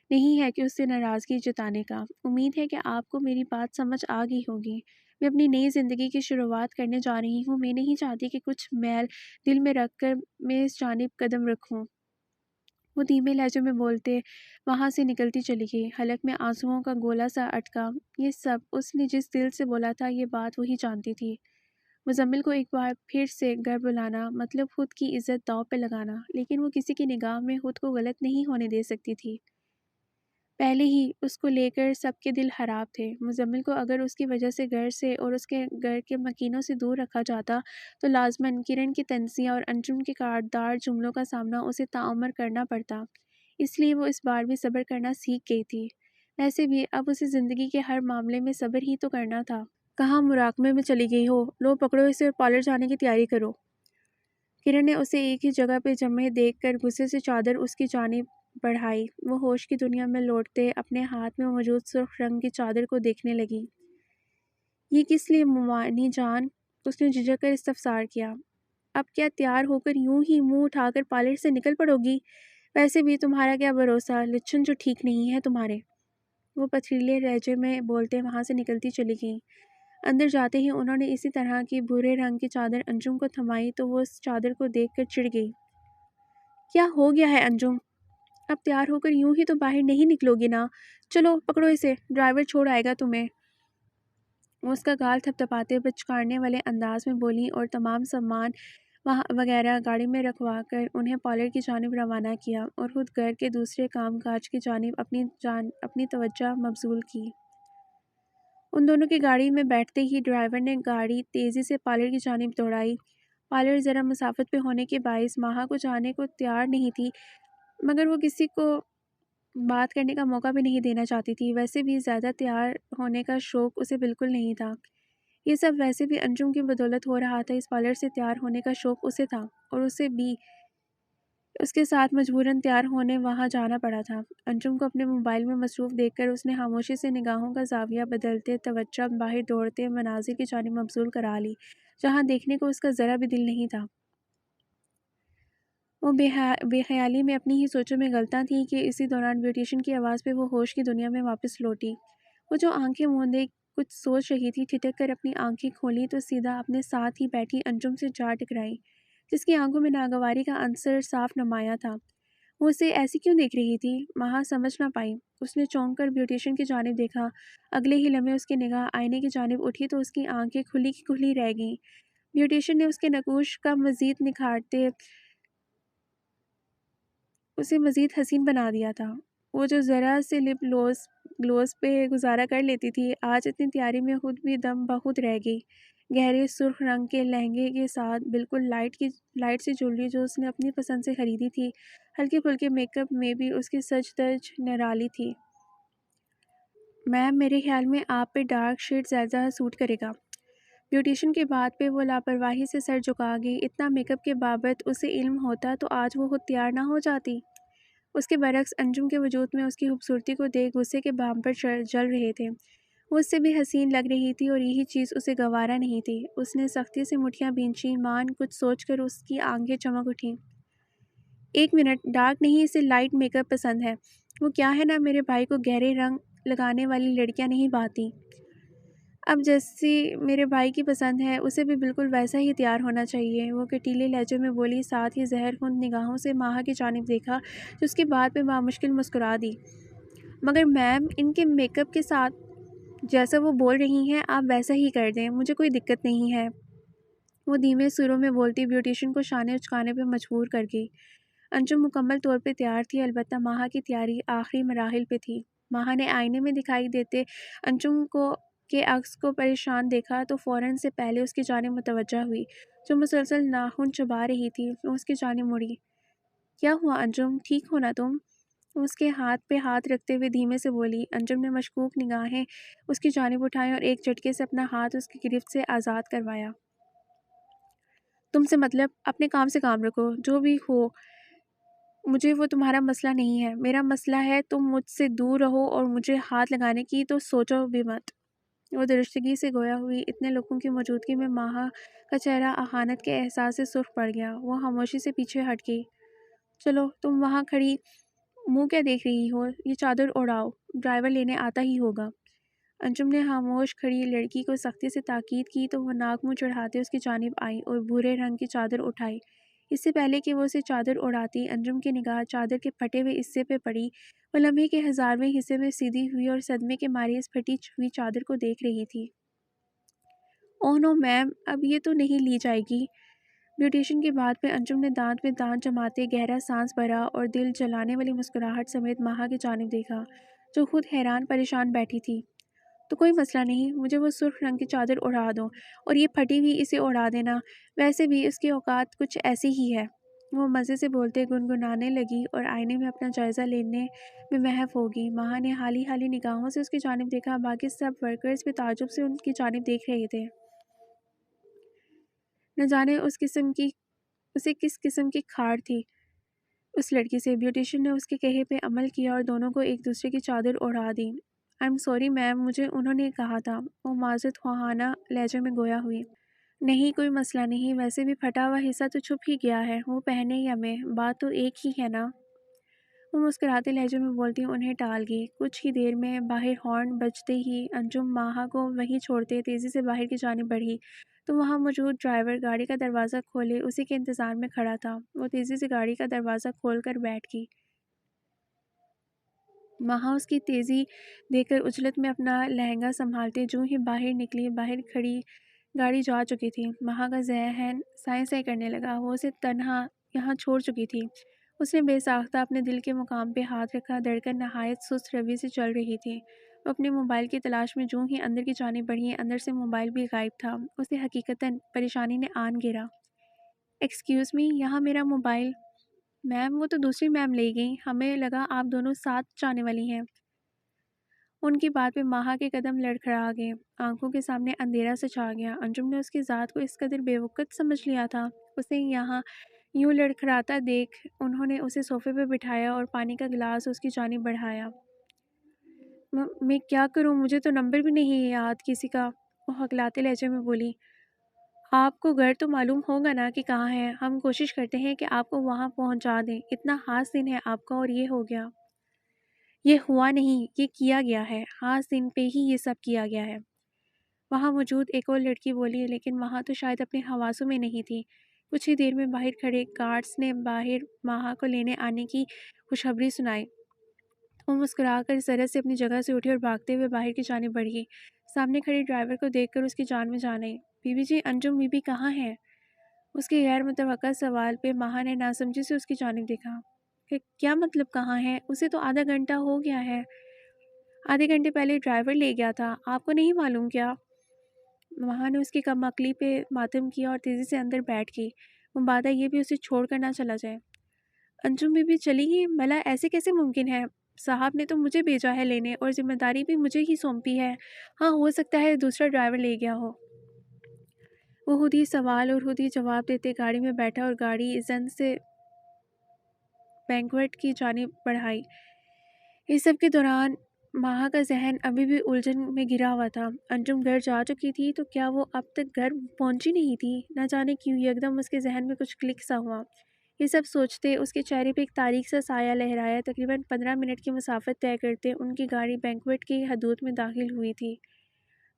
[SPEAKER 1] نہیں ہے کہ اس سے ناراضگی جتانے کا۔ امید ہے کہ آپ کو میری بات سمجھ آ گئی ہوگی۔ میں اپنی نئی زندگی کی شروعات کرنے جا رہی ہوں۔ میں نہیں چاہتی کہ کچھ میل دل میں رکھ کر میں اس جانب قدم رکھوں۔ وہ دھیمے لہجے میں بولتے وہاں سے نکلتی چلی گئی۔ حلق میں آنسوؤں کا گولا سا اٹکا۔ یہ سب اس نے جس دل سے بولا تھا یہ بات وہی جانتی تھی۔ مزمل کو ایک بار پھر سے گھر بلانا مطلب خود کی عزت داؤ پہ لگانا، لیکن وہ کسی کی نگاہ میں خود کو غلط نہیں ہونے دے سکتی تھی۔ پہلے ہی اس کو لے کر سب کے دل خراب تھے۔ مزمل کو اگر اس کی وجہ سے گھر سے اور اس کے گھر کے مکینوں سے دور رکھا جاتا تو لازماً کرن کی تنزیہ اور انجم کے کاٹدار جملوں کا سامنا اسے تعمیر کرنا پڑتا۔ اس لیے وہ اس بار بھی صبر کرنا سیکھ گئی تھی۔ ویسے بھی اب اسے زندگی کے ہر معاملے میں صبر ہی تو کرنا تھا۔ کہاں مراقبے میں چلی گئی ہو؟ لو پکڑو اسے اور پارلر جانے کی تیاری کرو۔ کرن نے اسے ایک ہی جگہ پہ جمے دیکھ کر غصے سے چادر اس کی جانب بڑھائی۔ وہ ہوش کی دنیا میں لوٹتے اپنے ہاتھ میں موجود سرخ رنگ کی چادر کو دیکھنے لگی۔ یہ کس لیے ممانی جان؟ اس نے جھجک کر استفسار کیا۔ اب کیا تیار ہو کر یوں ہی منہ اٹھا کر پارلر سے نکل پڑو گی؟ ویسے بھی تمہارا کیا بھروسہ، لچھن جو ٹھیک نہیں ہے تمہارے۔ وہ پتھریلے لہجے میں بولتے وہاں سے نکلتی چلی گئیں۔ اندر جاتے ہی انہوں نے اسی طرح کی بھورے رنگ کی چادر انجم کو تھمائی تو وہ اس چادر کو دیکھ کر چڑ گئی۔ کیا ہو گیا ہے انجم؟ اب تیار ہو کر یوں ہی تو باہر نہیں نکلو گی نا؟ چلو پکڑو اسے، ڈرائیور چھوڑ آئے گا تمہیں۔ وہ اس کا گال تھپ تھپاتے بچکارنے والے انداز میں بولیں اور تمام سامان وغیرہ گاڑی میں رکھوا کر انہیں پارلر کی جانب روانہ کیا اور خود گھر کے دوسرے کام کاج کی جانب اپنی توجہ مبذول کی۔ ان دونوں کی گاڑی میں بیٹھتے ہی ڈرائیور نے گاڑی تیزی سے پارلر کی جانب دوڑائی۔ پارلر ذرا مسافت پہ ہونے کے باعث ماہا کو جانے کو تیار نہیں تھی، مگر وہ کسی کو بات کرنے کا موقع بھی نہیں دینا چاہتی تھی۔ ویسے بھی زیادہ تیار ہونے کا شوق اسے بالکل نہیں تھا۔ یہ سب ویسے بھی انجم کی بدولت ہو رہا تھا۔ اس پارلر سے تیار ہونے کا شوق اسے تھا اور اسے بھی اس کے ساتھ مجبوراً تیار ہونے وہاں جانا پڑا تھا۔ انجم کو اپنے موبائل میں مصروف دیکھ کر اس نے خاموشی سے نگاہوں کا زاویہ بدلتے توجہ باہر دوڑتے مناظر کی جانب مبذول کرا لی، جہاں دیکھنے کو اس کا ذرا بھی دل نہیں تھا۔ وہ بے خیالی میں اپنی ہی سوچوں میں غلطاں تھی کہ اسی دوران بیوٹیشن کی آواز پہ وہ ہوش کی دنیا میں واپس لوٹی۔ وہ جو آنکھیں موندے کچھ سوچ رہی تھی، ٹھٹک کر اپنی آنکھیں کھولی تو سیدھا اپنے ساتھ ہی بیٹھی انجم سے جا ٹکرائی، جس کی آنکھوں میں ناگواری کا عنصر صاف نمایاں تھا۔ وہ اسے ایسی کیوں دیکھ رہی تھی؟ ماہا سمجھ نہ پائی۔ اس نے چونک کر بیوٹیشن کی جانب دیکھا۔ اگلے ہی لمحے اس کی نگاہ آئینے کی جانب اٹھی تو اس کی آنکھیں کھلی کی کھلی رہ گئیں۔ بیوٹیشن نے اس کے نقوش کا مزید نکھارتے اسے مزید حسین بنا دیا تھا۔ وہ جو ذرا سے لپ گلوز پہ گزارا کر لیتی تھی، آج اتنی تیاری میں خود بھی دم بخود رہ گئی۔ گہرے سرخ رنگ کے لہنگے کے ساتھ بالکل لائٹ سی جویلری جو اس نے اپنی پسند سے خریدی تھی، ہلکے پھلکے میک اپ میں بھی اس کی سج دج نرالی تھی۔ میم میرے خیال میں آپ پہ ڈارک شیڈ زیادہ سوٹ کرے گا۔ بیوٹیشن کی بات پہ وہ لاپرواہی سے سر جھکا گئی۔ اتنا میک اپ کے بابت اسے علم ہوتا تو آج وہ خود تیار نہ ہو جاتی۔ اس کے برعکس انجم کے وجود میں اس کی خوبصورتی کو دیکھ غصے کے بام پر جل رہے تھے۔ وہ اس سے بھی حسین لگ رہی تھی اور یہی چیز اسے گوارا نہیں تھی۔ اس نے سختی سے مٹھیاں بھینچیں۔ مان کچھ سوچ کر اس کی آنکھیں چمک اٹھیں۔ ایک منٹ، ڈارک نہیں، اسے لائٹ میک اپ پسند ہے۔ وہ کیا ہے نا، میرے بھائی کو گہرے رنگ لگانے والی لڑکیاں نہیں بھاتی۔ اب جیسی میرے بھائی کی پسند ہے اسے بھی بالکل ویسا ہی تیار ہونا چاہیے، وہ کٹیلے لہجے میں بولی، ساتھ ہی زہر خون نگاہوں سے ماہا کی جانب دیکھا جو اس کی بات پہ بامشکل مسکرا دی۔ مگر میم ان کے میک اپ کے ساتھ جیسا وہ بول رہی ہیں آپ ویسا ہی کر دیں، مجھے کوئی دقت نہیں ہے۔ وہ دھیمے سروں میں بولتی بیوٹیشن کو شانے اچکانے پہ مجبور کر گئی۔ انجم مکمل طور پہ تیار تھی، البتہ ماہا کی تیاری آخری مراحل پہ تھی۔ ماہا نے آئینے میں دکھائی دیتے انجم کو کے عکس کو پریشان دیکھا تو فوراً سے پہلے اس کی جانب متوجہ ہوئی، جو مسلسل ناخن چبا رہی تھی۔ وہ اس کی جانب مڑی۔ کیا ہوا انجم، ٹھیک ہو نا تم؟ وہ اس کے ہاتھ پہ ہاتھ رکھتے ہوئے دھیمے سے بولی۔ انجم نے مشکوک نگاہیں اس کی جانب اٹھائیں اور ایک جھٹکے سے اپنا ہاتھ اس کی گرفت سے آزاد کروایا۔ تم سے مطلب، اپنے کام سے کام رکھو، جو بھی ہو مجھے وہ تمہارا مسئلہ نہیں ہے۔ میرا مسئلہ ہے تم مجھ سے دور رہو اور مجھے ہاتھ لگانے کی تو سوچو بھی مت۔ وہ درشتگی سے گویا ہوئی۔ اتنے لوگوں کی موجودگی میں ماہا کا چہرہ اہانت کے احساس سے سرخ پڑ گیا۔ وہ خاموشی سے پیچھے ہٹ گئی۔ چلو تم وہاں کھڑی منہ کیا دیکھ رہی ہو، یہ چادر اڑاؤ، ڈرائیور لینے آتا ہی ہوگا۔ انجم نے خاموش کھڑی لڑکی کو سختی سے تاکید کی تو وہ ناک منہ چڑھاتے اس کی جانب آئی اور بھورے رنگ کی چادر اٹھائی۔ اس سے پہلے کہ وہ اسے چادر اڑاتی، انجم کی نگاہ چادر کے پھٹے ہوئے حصے پہ پڑی۔ وہ لمحے کے 1000ویں حصے میں سیدھی ہوئی اور صدمے کے مارے اس پھٹی ہوئی چادر کو دیکھ رہی تھی۔ اوہ نو میم، اب یہ تو نہیں لی جائے گی۔ بیوٹیشن کی بات پہ انجم نے دانت میں دانت جماتے گہرا سانس بھرا اور دل جلانے والی مسکراہٹ سمیت ماہا کی جانب دیکھا، جو خود حیران پریشان بیٹھی تھی۔ تو کوئی مسئلہ نہیں، مجھے وہ سرخ رنگ کی چادر اڑا دو اور یہ پھٹی ہوئی اسے اڑا دینا، ویسے بھی اس کی اوقات کچھ ایسی ہی ہے۔ وہ مزے سے بولتے گنگنانے لگی اور آئینے میں اپنا جائزہ لینے میں محو ہوگی۔ ماہا نے حالی حالی نگاہوں سے اس کی جانب دیکھا۔ باقی سب ورکرز بھی تعجب سے ان کی جانب دیکھ رہے تھے۔ نہ جانے اسے کس قسم کی کھاڑ تھی اس لڑکی سے۔ بیوٹیشن نے اس کے کہے پہ عمل کیا اور دونوں کو ایک دوسرے کی چادر اڑا دی۔ آئی ایم سوری میم، مجھے انہوں نے کہا تھا۔ وہ معذرت خواہانہ لہجے میں گویا ہوئی۔ نہیں کوئی مسئلہ نہیں، ویسے بھی پھٹا ہوا حصہ تو چھپ ہی گیا ہے، وہ پہنے یا میں، بات تو ایک ہی ہے نا۔ وہ مسکراتے لہجے میں بولتی انہیں ٹال گئی۔ کچھ ہی دیر میں باہر ہارن بجتے ہی انجم ماہا کو وہیں چھوڑتے تیزی سے باہر کی جانب بڑھی تو وہاں موجود ڈرائیور گاڑی کا دروازہ کھولے اسی کے انتظار میں کھڑا تھا۔ وہ تیزی سے گاڑی کا دروازہ کھول کر بیٹھ گئی۔ ماہا اس کی تیزی دیکھ کر عجلت میں اپنا لہنگا سنبھالتے جو ہی باہر نکلی، باہر کھڑی گاڑی جا چکی تھی۔ ماہا کا ذہن سائیں سائیں کرنے لگا۔ وہ اسے تنہا یہاں چھوڑ چکی تھی۔ اس نے بے ساختہ اپنے دل کے مقام پہ ہاتھ رکھا، دھڑکن نہایت سست روی سے چل رہی تھی۔ وہ اپنے موبائل کی تلاش میں جو ہی اندر کی جانب بڑھی، اندر سے موبائل بھی غائب تھا۔ اسے حقیقتاً پریشانی نے آن گھیرا۔ ایکسکیوز می، یہاں میرا موبائل۔ میم، وہ تو دوسری میم لے گئیں، ہمیں لگا آپ دونوں ساتھ جانے والی ہیں۔ ان کی بات پہ ماہا کے قدم لڑکھڑا گئے، آنکھوں کے سامنے اندھیرا سا چھا گیا۔ انجم نے اس کی ذات کو اس قدر بے وقت سمجھ لیا تھا۔ اسے یہاں یوں لڑکھڑاتا دیکھ انہوں نے اسے صوفے پہ بٹھایا اور پانی کا گلاس اس کی جانب بڑھایا۔ میں کیا کروں، مجھے تو نمبر بھی نہیں یاد کسی کا، وہ ہکلاتے لہجے میں بولی۔ آپ کو گھر تو معلوم ہوگا نا کہ کہاں ہے، ہم کوشش کرتے ہیں کہ آپ کو وہاں پہنچا دیں۔ اتنا خاص دن ہے آپ کا اور یہ ہو گیا۔ یہ ہوا نہیں، یہ کیا گیا ہے، خاص دن پہ ہی یہ سب کیا گیا ہے، وہاں موجود ایک اور لڑکی بولی، لیکن وہاں تو شاید اپنے حواسوں میں نہیں تھی۔ کچھ ہی دیر میں باہر کھڑے گارڈز نے باہر ماہا کو لینے آنے کی خوشخبری سنائی۔ وہ مسکرا کر ضرورت سے اپنی جگہ سے اٹھی اور بھاگتے ہوئے باہر کی جانب بڑھ گئی۔ سامنے کھڑے ڈرائیور کو دیکھ کر اس کی جان میں جان آئی۔ بی بی جی، انجم بی بی کہاں ہے؟ اس کے غیر متوقع سوال پہ ماہا نے ناسمجھی سے اس کی جانب دیکھا۔ کیا مطلب کہاں ہے؟ اسے تو آدھا گھنٹہ ہو گیا ہے، آدھے گھنٹے پہلے ڈرائیور لے گیا تھا، آپ کو نہیں معلوم کیا؟ ماہا نے اس کی کم عقلی پہ ماتم کیا اور تیزی سے اندر بیٹھ گئی۔ مبادا یہ بھی اسے چھوڑ کر نہ چلا جائے۔ انجم بی بی چلی گئی؟ بھلا ایسے کیسے ممکن ہے؟ صاحب نے تو مجھے بھیجا ہے لینے اور ذمہ داری بھی مجھے ہی سونپی ہے۔ ہاں، ہو سکتا ہے دوسرا ڈرائیور لے گیا ہو۔ وہ خود ہی سوال اور خود ہی جواب دیتے گاڑی میں بیٹھا اور گاڑی زن سے بینکوٹ کی جانب بڑھائی۔ اس سب کے دوران ماہا کا ذہن ابھی بھی الجھن میں گھرا ہوا تھا۔ انجم گھر جا چکی تھی تو کیا وہ اب تک گھر پہنچی نہیں تھی؟ نہ جانے کیوں یکدم اس کے ذہن میں کچھ کلک سا ہوا۔ یہ سب سوچتے اس کے چہرے پہ ایک تاریک سا سایہ لہرایا۔ تقریباً 15 منٹ کی مسافت طے کرتے ان کی گاڑی بینکوٹ کی حدود میں داخل ہوئی تھی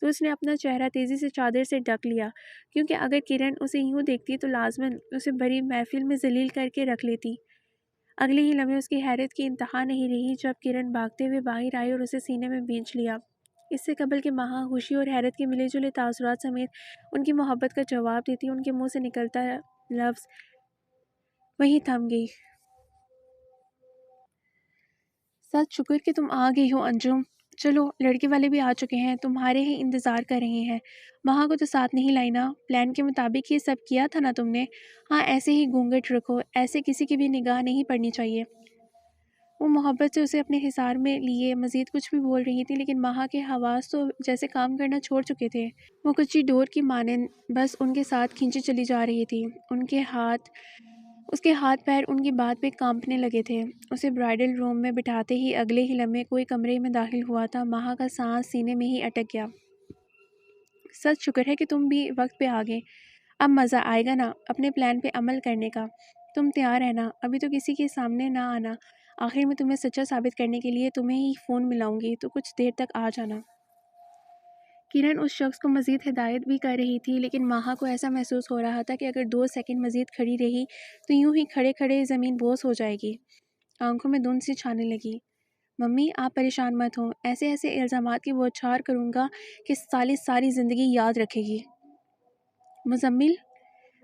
[SPEAKER 1] تو اس نے اپنا چہرہ تیزی سے چادر سے ڈھک لیا، کیونکہ اگر کرن اسے یوں دیکھتی تو لازماً اسے بڑی محفل میں ذلیل کر کے رکھ لیتی۔ اگلے ہی لمحے اس کی حیرت کی انتہا نہیں رہی جب کرن بھاگتے ہوئے باہر آئی اور اسے سینے میں بھینچ لیا۔ اس سے قبل کہ ماہا خوشی اور حیرت کے ملے جلے تاثرات سمیت ان کی محبت کا جواب دیتی، ان کے منہ سے نکلتا لفظ وہیں تھم گئی۔ سچ شکر کہ تم آ گئی ہو انجم۔ چلو لڑکے والے بھی آ چکے ہیں، تمہارے ہی انتظار کر رہے ہیں۔ ماہا کو تو ساتھ نہیں لائی نا؟ پلان کے مطابق یہ سب کیا تھا نا تم نے؟ ہاں ایسے ہی گھونگھٹ رکھو، ایسے کسی کی بھی نگاہ نہیں پڑنی چاہیے۔ وہ محبت سے اسے اپنے حصار میں لیے مزید کچھ بھی بول رہی تھی، لیکن ماہا کے حواس تو جیسے کام کرنا چھوڑ چکے تھے۔ وہ کچی ڈور کی مانند بس ان کے ساتھ کھینچی چلی جا رہی تھی۔ اس کے ہاتھ پیر ان کی بات پہ کانپنے لگے تھے۔ اسے برائڈل روم میں بٹھاتے ہی اگلے ہی لمحے کوئی کمرے میں داخل ہوا تھا۔ ماہا کا سانس سینے میں ہی اٹک گیا۔ سچ شکر ہے کہ تم بھی وقت پہ آ گئے۔ اب مزہ آئے گا نا اپنے پلان پہ عمل کرنے کا؟ تم تیار رہنا، ابھی تو کسی کے سامنے نہ آنا۔ آخر میں تمہیں سچا ثابت کرنے کے لیے تمہیں ہی فون ملاؤں گی، تو کچھ دیر تک آ جانا۔ کرن اس شخص کو مزید ہدایت بھی کر رہی تھی، لیکن ماہا کو ایسا محسوس ہو رہا تھا کہ اگر 2 سیکنڈ مزید کھڑی رہی تو یوں ہی کھڑے کھڑے زمین بوس ہو جائے گی۔ آنکھوں میں دھند سی چھانے لگی۔ ممی آپ پریشان مت ہوں، ایسے ایسے الزامات کی بوچھار کروں گا کہ سالی ساری زندگی یاد رکھے گی۔ مزمل،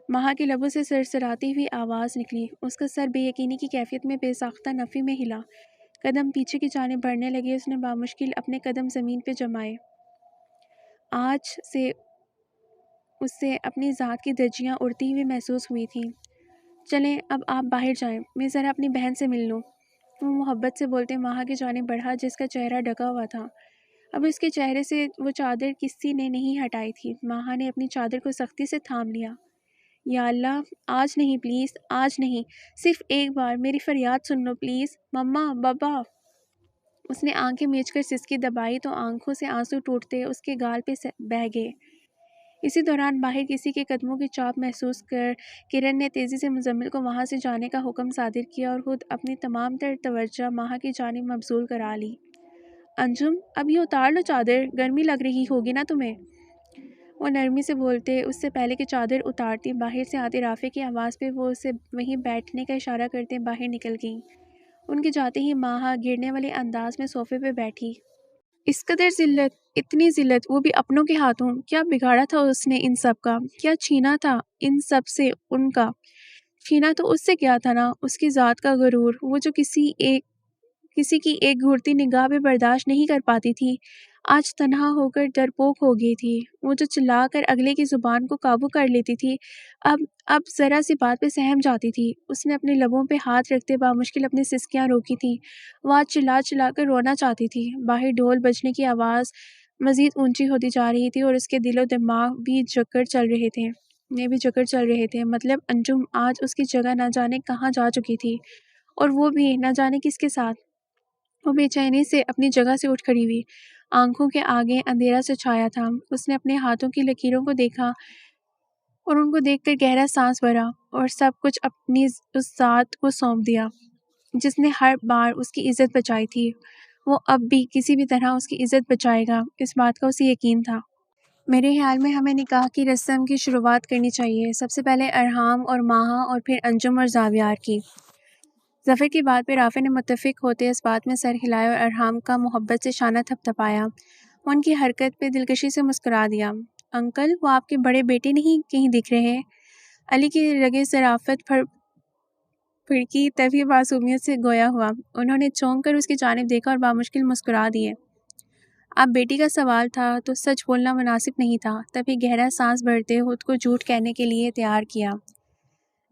[SPEAKER 1] ماہا کے لبوں سے سرسراتی ہوئی آواز نکلی۔ اس کا سر بے یقینی کی کیفیت میں بے ساختہ نفی میں ہلا۔ قدم پیچھے کی جانب بڑھنے لگے۔ اس نے بامشکل اپنے قدم زمین پہ جمائے۔ آج سے اس سے اپنی ذات کی دھجیاں اڑتی ہوئی محسوس ہوئی تھیں۔ چلیں اب آپ باہر جائیں، میں ذرا اپنی بہن سے مل لوں۔ وہ محبت سے بولتے ماہا کی جانب بڑھا، جس کا چہرہ ڈھکا ہوا تھا۔ اب اس کے چہرے سے وہ چادر کسی نے نہیں ہٹائی تھی۔ ماہا نے اپنی چادر کو سختی سے تھام لیا۔ یا اللہ، آج نہیں پلیز، آج نہیں، صرف ایک بار میری فریاد سن لو پلیز، مما، بابا۔ اس نے آنکھیں میچ کر سسکی دبائی تو آنکھوں سے آنسو ٹوٹتے اس کے گال پہ بہہ گئے۔ اسی دوران باہر کسی کے قدموں کی چاپ محسوس کر کرن نے تیزی سے مزمل کو وہاں سے جانے کا حکم صادر کیا اور خود اپنی تمام تر توجہ ماہا کی جانب مبذول کرا لی۔ انجم، اب یہ اتار لو چادر، گرمی لگ رہی ہوگی نا تمہیں؟ وہ نرمی سے بولتے اس سے پہلے کہ چادر اتارتی، باہر سے آتے رافع کی آواز پہ وہ اسے وہیں بیٹھنے کا اشارہ کرتے باہر نکل گئیں۔ ان کے جاتے ہی ماہا گرنے والے انداز میں صوفے پہ بیٹھی۔ اس قدر ذلت، اتنی ذلت، وہ بھی اپنوں کے ہاتھوں! کیا بگاڑا تھا اس نے ان سب کا؟ کیا چھینا تھا ان سب سے ان کا؟ چھینا تو اس سے کیا تھا نا، اس کی ذات کا غرور، وہ جو کسی کی ایک گھورتی نگاہ بھی برداشت نہیں کر پاتی تھی، آج تنہا ہو کر ڈرپوک ہو گئی تھی۔ وہ جو چلا کر اگلے کی زبان کو قابو کر لیتی تھی، اب ذرا سی بات پہ سہم جاتی تھی۔ اس نے اپنے لبوں پہ ہاتھ رکھتے بامشکل اپنی سسکیاں روکی تھیں۔ وہ آج چلا چلا کر رونا چاہتی تھی۔ باہر ڈھول بجنے کی آواز مزید اونچی ہوتی جا رہی تھی اور اس کے دل و دماغ بھی جکڑ چل رہے تھے۔ مطلب انجم آج اس کی جگہ نہ جانے کہاں جا چکی تھی، اور وہ بھی نہ جانے کس کے ساتھ۔ وہ بے چینی سے اپنی جگہ سے اٹھ کھڑی ہوئی۔ آنکھوں کے آگے اندھیرا سے چھایا تھا۔ اس نے اپنے ہاتھوں کی لکیروں کو دیکھا اور ان کو دیکھ کر گہرا سانس بھرا اور سب کچھ اپنی اس ذات کو سونپ دیا جس نے ہر بار اس کی عزت بچائی تھی۔ وہ اب بھی کسی بھی طرح اس کی عزت بچائے گا، اس بات کا اسے یقین تھا۔ میرے خیال میں ہمیں نکاح کی رسم کی شروعات کرنی چاہیے، سب سے پہلے ارحام اور ماہا اور پھر انجم اور زاویار کی۔ ظفر کی بات پہ رافع نے متفق ہوتے اس بات میں سر ہلایا اور ارحام کا محبت سے شانہ تھپتھپایا۔ وہ ان کی حرکت پہ دلکشی سے مسکرا دیا۔ انکل، وہ آپ کے بڑے بیٹے نہیں کہیں دکھ رہے؟ علی کی رگیں ظرافت پھڑکی تبھی معصومیت سے گویا ہوا۔ انہوں نے چونک کر اس کی جانب دیکھا اور بامشکل مسکرا دیے۔ اب بیٹی کا سوال تھا تو سچ بولنا مناسب نہیں تھا، تبھی گہرا سانس بھرتے خود کو جھوٹ کہنے کے لیے تیار کیا۔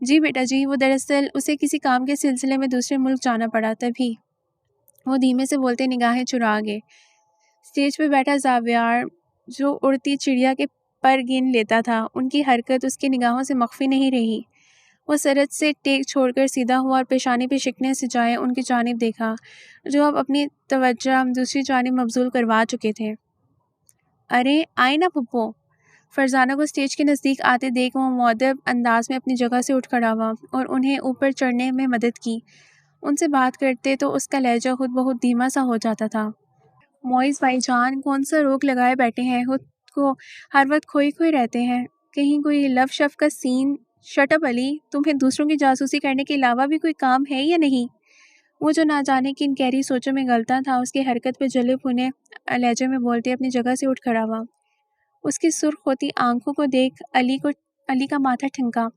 [SPEAKER 1] جی بیٹا جی، وہ دراصل اسے کسی کام کے سلسلے میں دوسرے ملک جانا پڑا تبھی۔ وہ دھیمے سے بولتے نگاہیں چرا گئے۔ اسٹیج پہ بیٹھا زاویار جو اڑتی چڑیا کے پر گن لیتا تھا، ان کی حرکت اس کی نگاہوں سے مخفی نہیں رہی۔ وہ سرت سے ٹیک چھوڑ کر سیدھا ہوا اور پیشانی پہ شکنے سجائے ان کی جانب دیکھا جو اب اپنی توجہ دوسری جانب مبذول کروا چکے تھے۔ ارے آئے نا پھپھو۔ فرزانہ کو اسٹیج کے نزدیک آتے دیکھ وہ مؤدب انداز میں اپنی جگہ سے اٹھ کھڑا ہوا اور انہیں اوپر چڑھنے میں مدد کی۔ ان سے بات کرتے تو اس کا لہجہ خود بہت دھیما سا ہو جاتا تھا۔ معیز بھائی جان، کون سا روک لگائے بیٹھے ہیں، خود کو ہر وقت کھوئے رہتے ہیں، کہیں کوئی لو شف کا سین؟ شٹ اپ علی، تمہیں دوسروں کی جاسوسی کرنے کے علاوہ بھی کوئی کام ہے یا نہیں؟ وہ جو نہ جانے کن گہری سوچوں میں غلطاں تھا، اس کی حرکت پہ جلے بھنے لہجے میں بولتے اپنی جگہ سے اٹھ کھڑا ہوا۔ اس کی سرخ ہوتی آنکھوں کو دیکھ علی کا ماتھا ٹھنکا۔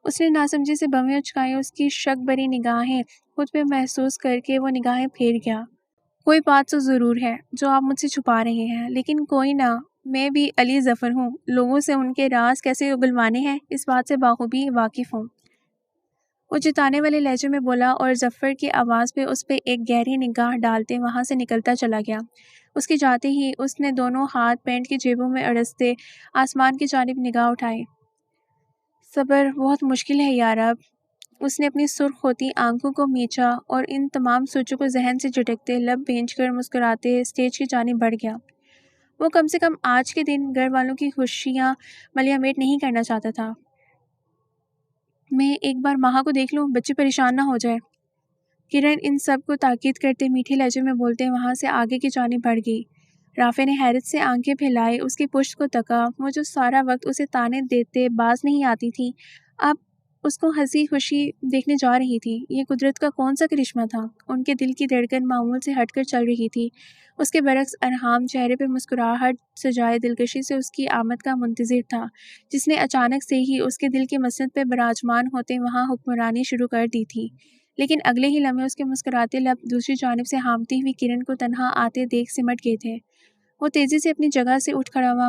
[SPEAKER 1] اس نے ناسمجھی سے بھویں اچکائیں، اس کی شک بھری نگاہیں خود پہ محسوس کر کے وہ نگاہیں پھیر گیا۔ کوئی بات تو ضرور ہے جو آپ مجھ سے چھپا رہے ہیں، لیکن کوئی نہ، میں بھی علی ظفر ہوں، لوگوں سے ان کے راز کیسے اگلوانے ہیں اس بات سے بخوبی واقف ہوں۔ وہ جتانے والے لہجے میں بولا اور ظفر کی آواز پہ اس پہ ایک گہری نگاہ ڈالتے وہاں سے نکلتا چلا گیا۔ اس کے جاتے ہی اس نے دونوں ہاتھ پینٹ کی جیبوں میں اڑستے آسمان کی جانب نگاہ اٹھائی۔ صبر بہت مشکل ہے یار اب۔ اس نے اپنی سرخ ہوتی آنکھوں کو میچا اور ان تمام سوچوں کو ذہن سے جھٹکتے لب بھینچ کر مسکراتے اسٹیج کی جانب بڑھ گیا۔ وہ کم سے کم آج کے دن گھر والوں کی خوشیاں ملیامٹ نہیں کرنا چاہتا تھا۔ میں ایک بار ماہا کو دیکھ لوں، بچے پریشان نہ ہو جائے۔ کرن ان سب کو تاکید کرتے میٹھے لہجے میں بولتے وہاں سے آگے کی جانب بڑھ گئی۔ رافع نے حیرت سے آنکھیں پھیلائے، اس کی پشت کو تکا۔ وہ جو سارا وقت اسے تانے دیتے باز نہیں آتی تھی، اب اس کو ہنسی خوشی دیکھنے جا رہی تھی۔ یہ قدرت کا کون سا کرشمہ تھا؟ ان کے دل کی دھڑکن معمول سے ہٹ کر چل رہی تھی۔ اس کے برعکس ارحام چہرے پہ مسکراہٹ سجائے دلکشی سے اس کی آمد کا منتظر تھا، جس نے اچانک سے ہی اس کے دل کی مسند پہ براجمان ہوتے وہاں حکمرانی شروع کر دی تھی۔ لیکن اگلے ہی لمحے اس کے مسکراتے لب دوسری جانب سے ہامتی ہوئی کرن کو تنہا آتے دیکھ سمٹ گئے تھے۔ وہ تیزی سے اپنی جگہ سے اٹھ کھڑا ہوا۔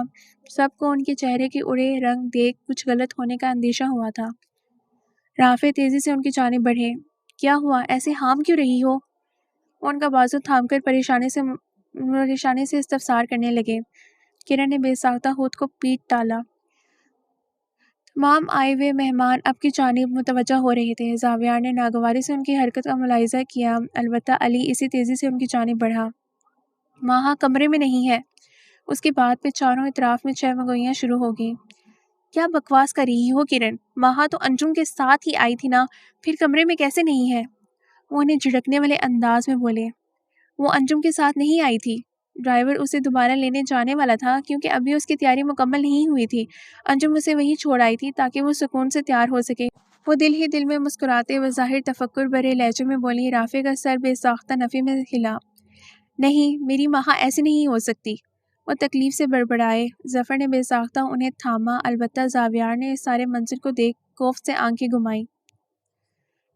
[SPEAKER 1] سب کو ان کے چہرے کے اڑے رنگ دیکھ کچھ غلط ہونے کا اندیشہ ہوا تھا۔ رافع تیزی سے ان کی جانب بڑھے۔ کیا ہوا؟ ایسے ہام کیوں رہی ہو؟ وہ ان کا بازو تھام کر پریشانی سے استفسار کرنے لگے۔ کرن نے بے ساختہ ہونٹ کو پیٹ ڈالا۔ تمام آئے ہوئے مہمان اب کی جانب متوجہ ہو رہے تھے۔ زاویار نے ناگواری سے ان کی حرکت کا ملاحظہ کیا، البتہ علی اسی تیزی سے ان کی جانب بڑھا۔ ماہا کمرے میں نہیں ہے۔ اس کی بات پہ چاروں اطراف میں چہمگوئیاں شروع ہو گئیں۔ کیا بکواس کر رہی ہو کرن؟ ماہا تو انجم کے ساتھ ہی آئی تھی نا، پھر کمرے میں کیسے نہیں ہے؟ وہ انہیں جھڑکنے والے انداز میں بولے۔ وہ انجم کے ساتھ نہیں آئی تھی، ڈرائیور اسے دوبارہ لینے جانے والا تھا کیونکہ ابھی اس کی تیاری مکمل نہیں ہوئی تھی۔ انجم اسے وہیں چھوڑ آئی تھی تاکہ وہ سکون سے تیار ہو سکے۔ وہ دل ہی دل میں مسکراتے بظاہر تفکر بھرے لہجے میں بولی۔ رافع کا سر بے ساختہ نفی میں ہلا۔ نہیں، میری ماہا ایسی نہیں ہو سکتی، وہ تکلیف سے بڑبڑائے۔ ظفر نے بے ساختہ انہیں تھاما، البتہ زاویار نے اس سارے منظر کو دیکھ کوفت سے آنکھیں گھمائیں۔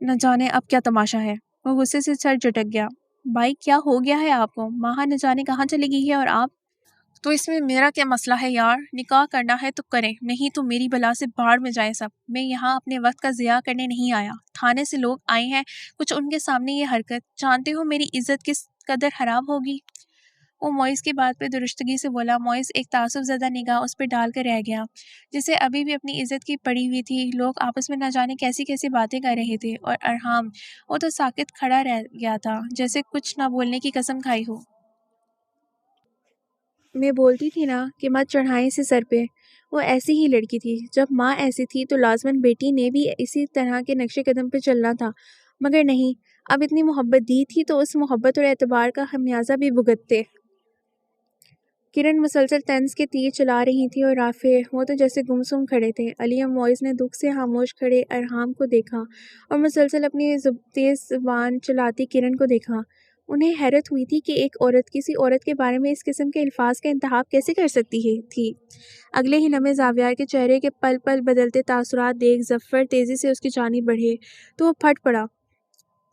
[SPEAKER 1] نہ جانے اب کیا تماشا ہے۔ وہ غصے سے سر جھٹک گیا۔ بھائی کیا ہو گیا ہے آپ کو؟ ماہا نہ جانے کہاں چلی گئی ہے اور آپ؟ تو اس میں میرا کیا مسئلہ ہے یار؟ نکاح کرنا ہے تو کریں، نہیں تو میری بلا سے باڑ میں جائیں سب۔ میں یہاں اپنے وقت کا ضیاع کرنے نہیں آیا۔ تھانے سے لوگ آئے ہیں، کچھ ان کے سامنے یہ حرکت، جانتے ہو میری عزت کس قدر خراب ہوگی؟ وہ معیز کی بات پہ درستگی سے بولا۔ معیز ایک تعصب زدہ نگاہ اس پہ ڈال کر رہ گیا، جسے ابھی بھی اپنی عزت کی پڑی ہوئی تھی۔ لوگ آپس میں نہ جانے کیسی کیسی باتیں کر رہے تھے، اور ارحام، وہ تو ساکت کھڑا رہ گیا تھا جیسے کچھ نہ بولنے کی قسم کھائی ہو۔ میں بولتی تھی نا کہ مت چڑھائیں اسے سر پہ۔ وہ ایسی ہی لڑکی تھی، جب ماں ایسی تھی تو لازماً بیٹی نے بھی اسی طرح کے نقش قدم پہ چلنا تھا، مگر نہیں، اب اتنی محبت دی تھی تو اس محبت اور اعتبار کا خمیازہ بھی بھگتتے۔ کرن مسلسل طنز کے تیر چلا رہی تھی اور رافع، وہ تو جیسے گمسم کھڑے تھے۔ علی اور معیز نے دکھ سے خاموش کھڑے ارحام کو دیکھا اور مسلسل اپنی تیز زبان چلاتی کرن کو دیکھا۔ انہیں حیرت ہوئی تھی کہ ایک عورت کسی عورت کے بارے میں اس قسم کے الفاظ کا انتخاب کیسے کر سکتی تھی۔ اگلے ہی لمحے زاویار کے چہرے کے پل پل بدلتے تاثرات دیکھ ظفر تیزی سے اس کی جانب بڑھے تو وہ پھٹ پڑا۔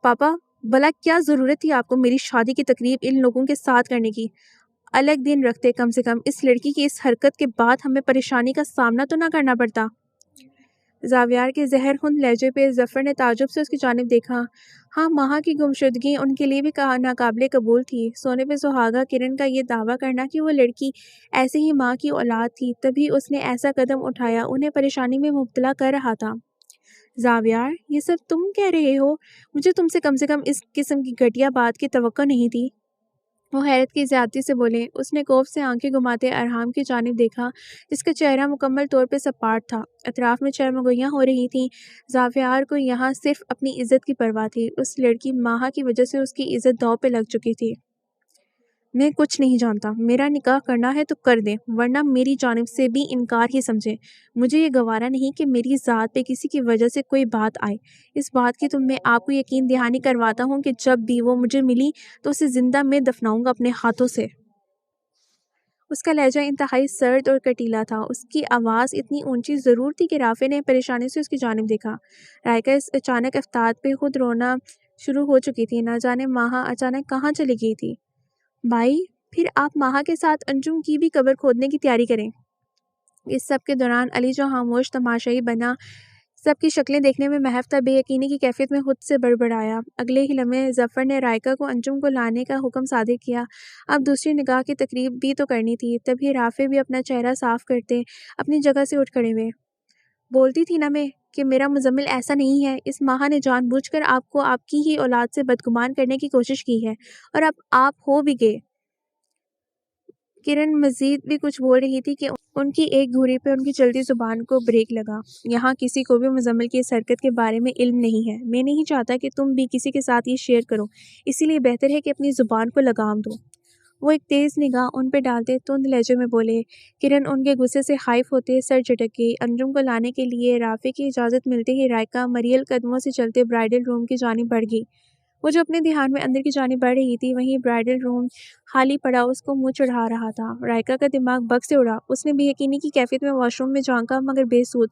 [SPEAKER 1] پاپا، بھلا کیا ضرورت تھی آپ کو میری شادی کی تقریب ان لوگوں کے ساتھ کرنے کی؟ الگ دن رکھتے، کم سے کم اس لڑکی کی اس حرکت کے بعد ہمیں پریشانی کا سامنا تو نہ کرنا پڑتا۔ زاویار کے زہر خون لہجے پہ ظفر نے تعجب سے اس کی جانب دیکھا۔ ہاں، ماہا کی گمشدگی ان کے لیے بھی ناقابل قبول تھی۔ سونے پہ سہاگا کرن کا یہ دعویٰ کرنا کہ وہ لڑکی ایسے ہی ماں کی اولاد تھی، تبھی اس نے ایسا قدم اٹھایا، انہیں پریشانی میں مبتلا کر رہا تھا۔ زاویار، یہ سب تم کہہ رہے ہو؟ مجھے تم سے کم اس قسم کی گھٹیا بات کی توقع نہیں تھی۔ وہ حیرت کی زیادتی سے بولے۔ اس نے کوف سے آنکھیں گھماتے ارحام کی جانب دیکھا، جس کا چہرہ مکمل طور پہ سپاٹ تھا۔ اطراف میں چہمگوئیاں ہو رہی تھیں۔ زاویار کو یہاں صرف اپنی عزت کی پرواہ تھی۔ اس لڑکی ماہا کی وجہ سے اس کی عزت داؤ پہ لگ چکی تھی۔ میں کچھ نہیں جانتا، میرا نکاح کرنا ہے تو کر دیں، ورنہ میری جانب سے بھی انکار ہی سمجھے۔ مجھے یہ گوارا نہیں کہ میری ذات پہ کسی کی وجہ سے کوئی بات آئے۔ اس بات کی تو میں آپ کو یقین دہانی کرواتا ہوں کہ جب بھی وہ مجھے ملی تو اسے زندہ میں دفناؤں گا اپنے ہاتھوں سے۔ اس کا لہجہ انتہائی سرد اور کٹیلا تھا۔ اس کی آواز اتنی اونچی ضرور تھی کہ رافع نے پریشانی سے اس کی جانب دیکھا۔ رائکا اس اچانک افتاد پہ خود رونا شروع ہو چکی تھی۔ نہ جانے ماہا اچانک کہاں چلی گئی تھی۔ بھائی، پھر آپ ماہا کے ساتھ انجم کی بھی قبر کھودنے کی تیاری کریں۔ اس سب کے دوران علی جو خاموش تماشائی بنا سب کی شکلیں دیکھنے میں محو تھا، بے یقینی کی کیفیت میں خود سے بڑبڑایا۔ اگلے ہی لمحے ظفر نے رائکا کو انجم کو لانے کا حکم صادر کیا۔ اب دوسری نگاہ کی تقریب بھی تو کرنی تھی۔ تبھی رافع بھی اپنا چہرہ صاف کرتے اپنی جگہ سے اٹھ کھڑے ہوئے۔ بولتی تھی نا میں کہ میرا مزمل ایسا نہیں ہے۔ اس ماہا نے جان بوجھ کر آپ کو آپ کی ہی اولاد سے بدگمان کرنے کی کوشش کی ہے، اور اب آپ ہو بھی گئے۔ کرن مزید بھی کچھ بول رہی تھی کہ ان کی ایک گھوری پہ ان کی چلتی زبان کو بریک لگا۔ یہاں کسی کو بھی مزمل کی اس حرکت کے بارے میں علم نہیں ہے۔ میں نہیں چاہتا کہ تم بھی کسی کے ساتھ یہ شیئر کرو، اسی لیے بہتر ہے کہ اپنی زبان کو لگام دو۔ وہ ایک تیز نگاہ ان پہ ڈالتے تند لہجے میں بولے۔ کرن ان کے غصے سے خائف ہوتے سر جھٹک گئی۔ انجم کو لانے کے لیے رافع کی اجازت ملتے ہی رائکا مریل قدموں سے چلتے برائڈل روم کی جانب بڑھ گئی۔ وہ جو اپنے دھیان میں اندر کی جانب بڑھ رہی تھی، وہیں برائڈل روم خالی پڑا اس کو منہ چڑھا رہا تھا۔ رائکا کا دماغ بگ سے اڑا۔ اس نے بے یقینی کی کیفیت میں واش روم میں جھانکا، مگر بے سود۔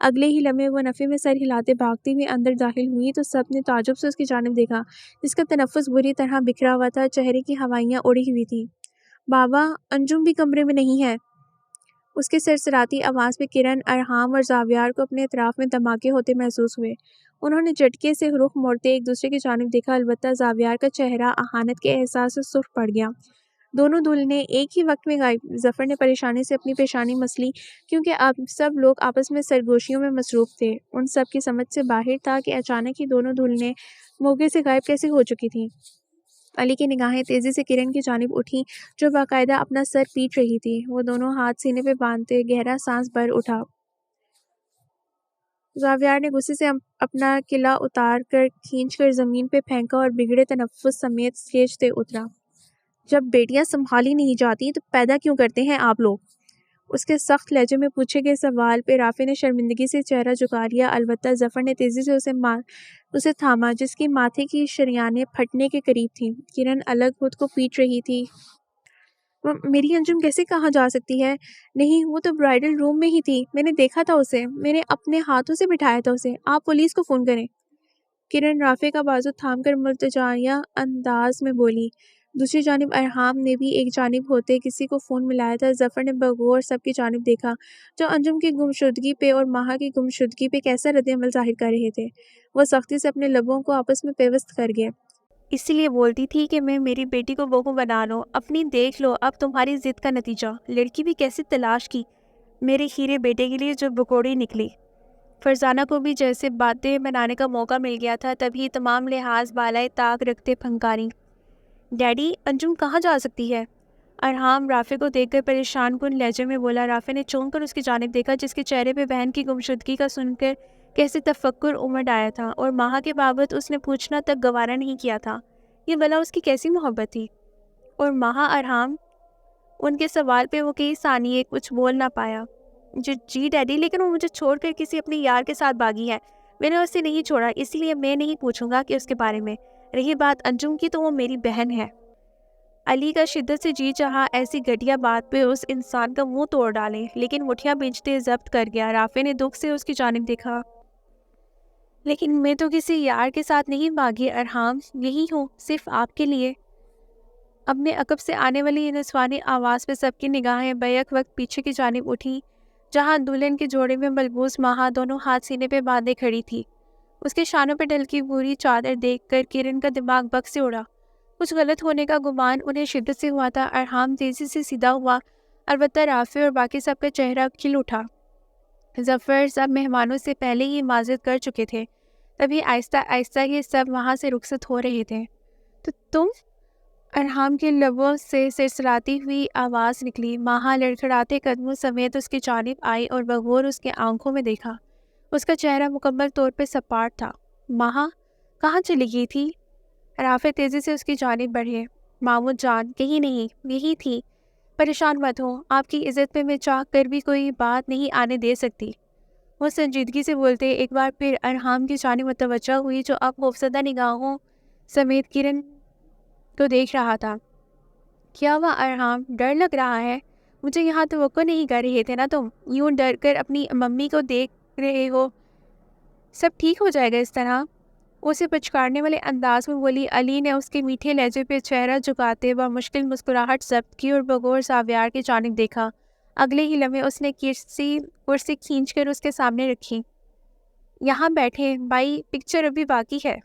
[SPEAKER 1] اگلے ہی لمحے وہ نفی میں سر ہلاتے بھاگتی ہوئی اندر داخل ہوئی تو سب نے تعجب سے اس کی جانب دیکھا، جس کا تنفس بری طرح بکھرا ہوا تھا، چہرے کی ہوائیاں اڑی ہوئی تھیں۔ بابا، انجم بھی کمرے میں نہیں ہے۔ اس کے سرسراتی آواز پہ کرن، ارحام اور زاویار کو اپنے اطراف میں دھماکے ہوتے محسوس ہوئے۔ انہوں نے جھٹکے سے رخ موڑتے ایک دوسرے کی جانب دیکھا، البتہ زاویار کا چہرہ اہانت کے احساس سے سرخ پڑ گیا۔ دونوں دلہنیں ایک ہی وقت میں غائب۔ ظفر نے پریشانی سے اپنی پیشانی مس لی، کیونکہ اب سب لوگ آپس میں سرگوشیوں میں مصروف تھے۔ ان سب کی سمجھ سے باہر تھا کہ اچانک ہی دونوں دلہنیں موقع سے غائب کیسے ہو چکی تھیں۔ علی کی نگاہیں تیزی سے کرن کی جانب اٹھیں، جو باقاعدہ اپنا سر پیٹ رہی تھی۔ وہ دونوں ہاتھ سینے پہ باندھتے گہرا سانس بھر اٹھا۔ زاویار نے غصے سے اپنا قلعہ اتار کر کھینچ کر زمین پہ پھینکا اور بگڑے تنفس سمیت کھینچتے اترا۔ جب بیٹیاں سنبھالی نہیں جاتی تو پیدا کیوں کرتے ہیں آپ لوگ؟ اس کے سخت لہجے میں پوچھے گئے سوال پہ رافع نے شرمندگی سے چہرہ جھکا لیا، البتہ ظفر نے تیزی سے اسے تھاما، جس کی ماتھے کی شریانیں پھٹنے کے قریب تھیں۔ کرن الگ خود کو پیٹ رہی تھی۔ میری انجم کیسے کہاں جا سکتی ہے؟ نہیں، وہ تو برائڈل روم میں ہی تھی، میں نے دیکھا تھا اسے، میں نے اپنے ہاتھوں سے بٹھایا تھا اسے۔ آپ پولیس کو فون کریں۔ کرن رافع کا بازو تھام کر ملتجانہ انداز میں بولی۔ دوسری جانب ارحام نے بھی ایک جانب ہوتے کسی کو فون ملایا تھا۔ ظفر نے بغور سب کی جانب دیکھا، جو انجم کی گمشدگی پہ اور ماہا کی گمشدگی پہ کیسا رد عمل ظاہر کر رہے تھے۔ وہ سختی سے اپنے لبوں کو آپس میں پیوست کر گئے۔ اسی لیے بولتی تھی کہ میں میری بیٹی کو بہو بنا لو، اپنی دیکھ لو اب تمہاری ضد کا نتیجہ۔ لڑکی بھی کیسے تلاش کی میرے ہیرے بیٹے کے لیے جو بکوڑی نکلی۔ فرزانہ کو بھی جیسے باتیں بنانے کا موقع مل گیا تھا، تبھی تمام لحاظ بالائے طاق رکھتے پھنکاری۔ ڈیڈی، انجم کہاں جا سکتی ہے؟ ارحام رافع کو دیکھ کر پریشان کن لہجے میں بولا۔ رافع نے چونک کر اس کی جانب دیکھا، جس کے چہرے پہ بہن کی گمشدگی کا سن کر کیسے تفکر امڑ آیا تھا، اور ماہا کے بابت اس نے پوچھنا تک گوارا نہیں کیا تھا۔ یہ بلا اس کی کیسی محبت تھی؟ اور ماہا ارحام؟ ان کے سوال پہ وہ کئی ثانیے کچھ بول نہ پایا۔ جی ڈیڈی، لیکن وہ مجھے چھوڑ کر کسی اپنے یار کے ساتھ بھاگی ہے۔ میں نے اسے نہیں چھوڑا، اس لیے میں نہیں پوچھوں گا کہ اس کے بارے میں۔ رہی بات انجم کی تو وہ میری بہن ہے۔ علی کا شدت سے جی چاہا ایسی گھٹیا بات پہ اس انسان کا منہ توڑ ڈالے، لیکن مٹھیاں بھیجتے ضبط کر گیا۔ رافع نے دکھ سے اس کی جانب دیکھا۔ لیکن میں تو کسی یار کے ساتھ نہیں بھاگی ارحام، یہی ہوں صرف آپ کے لیے۔ اپنے عقب سے آنے والی نسوانی آواز پہ سب کی نگاہیں بیک وقت پیچھے کی جانب اٹھی، جہاں دلہن کے جوڑے میں ملبوس ماہا دونوں ہاتھ سینے پہ باندھے کھڑی تھی۔ اس کے شانوں پہ ڈھلکی بری چادر دیکھ کر کرن کا دماغ بگ سے اڑا۔ کچھ غلط ہونے کا گمان انہیں شدت سے ہوا تھا۔ ارحام تیزی سے سیدھا ہوا، البتہ رافع اور باقی سب کا چہرہ کھل اٹھا۔ ظفر سب مہمانوں سے پہلے ہی معذرت کر چکے تھے، تبھی آہستہ آہستہ یہ سب وہاں سے رخصت ہو رہے تھے۔ تو تم؟ ارحام کے لبوں سے سرسراتی ہوئی آواز نکلی۔ ماہا لڑکھڑاتے قدموں سمیت اس کی جانب آئی اور بغور اس کے آنکھوں میں دیکھا۔ اس کا چہرہ مکمل طور پہ سپاٹ تھا۔ ماہا کہاں چلی گئی تھی؟ رافع تیزی سے اس کی جانب بڑھے۔ مامود جان کہیں نہیں، یہی تھی۔ پریشان مت ہو، آپ کی عزت پہ میں چاہ کر بھی کوئی بات نہیں آنے دے سکتی۔ وہ سنجیدگی سے بولتے ایک بار پھر ارحام کی جانب متوجہ ہوئی جو اب خوفزدہ نگاہوں سمیت کرن کو دیکھ رہا تھا۔ کیا ہوا ارحام، ڈر لگ رہا ہے؟ مجھے یہاں توقع نہیں کر رہے تھے نا تم، یوں ڈر کر اپنی ممی کو دیکھ رہے ہو؟ سب ٹھیک ہو جائے گا اس طرح؟ اسے پچکارنے والے انداز میں بولی علی نے اس کے میٹھے لہجے پہ چہرہ جھکاتے وہ مشکل مسکراہٹ ضبط کی اور بغور زاویار کی جانب دیکھا۔ اگلے ہی لمحے اس نے کرسی کھینچ کر اس کے سامنے رکھی۔ یہاں بیٹھے بھائی، پکچر ابھی باقی ہے۔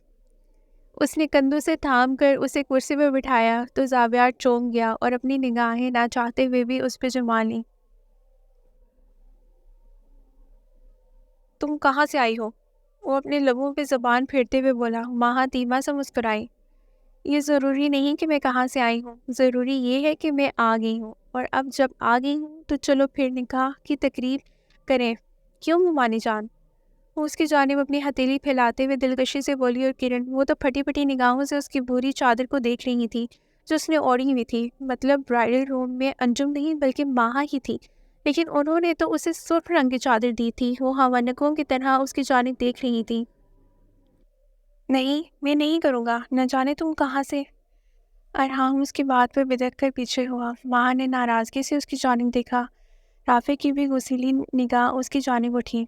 [SPEAKER 1] اس نے کندھوں سے تھام کر اسے کرسی پہ بٹھایا تو زاویار چونک گیا اور اپنی نگاہیں نہ چاہتے ہوئے بھی اس پہ جما لیں۔ تم کہاں سے آئی ہو؟ وہ اپنے لبوں پہ زبان پھیرتے ہوئے بولا۔ ماہا دھیما سا مسکرائی۔ یہ ضروری نہیں کہ میں کہاں سے آئی ہوں، ضروری یہ ہے کہ میں آ گئی ہوں، اور اب جب آ گئی ہوں تو چلو پھر نکاح کی تقریب کریں، کیوں ممانی جان؟ وہ اس کی جانب اپنی ہتھیلی پھیلاتے ہوئے دلکشی سے بولی اور کرن وہ تو پھٹی پھٹی نگاہوں سے اس کی بھوری چادر کو دیکھ رہی تھی جو اس نے اوڑھی ہوئی تھی۔ مطلب برائڈل روم میں انجم نہیں بلکہ ماہا ہی تھی، لیکن انہوں نے تو اسے سرخ رنگ کی چادر دی تھی۔ وہ ہوانکوں کی طرح اس کی جانب دیکھ رہی تھی۔ نہیں، میں نہیں کروں گا، نہ جانے تم کہاں سے۔ ارحام اس کی بات پر بدک کر پیچھے ہوا۔ ماہا نے ناراضگی سے اس کی جانب دیکھا۔ رافع کی بھی غصیلی نگاہ اس کی جانب اٹھی۔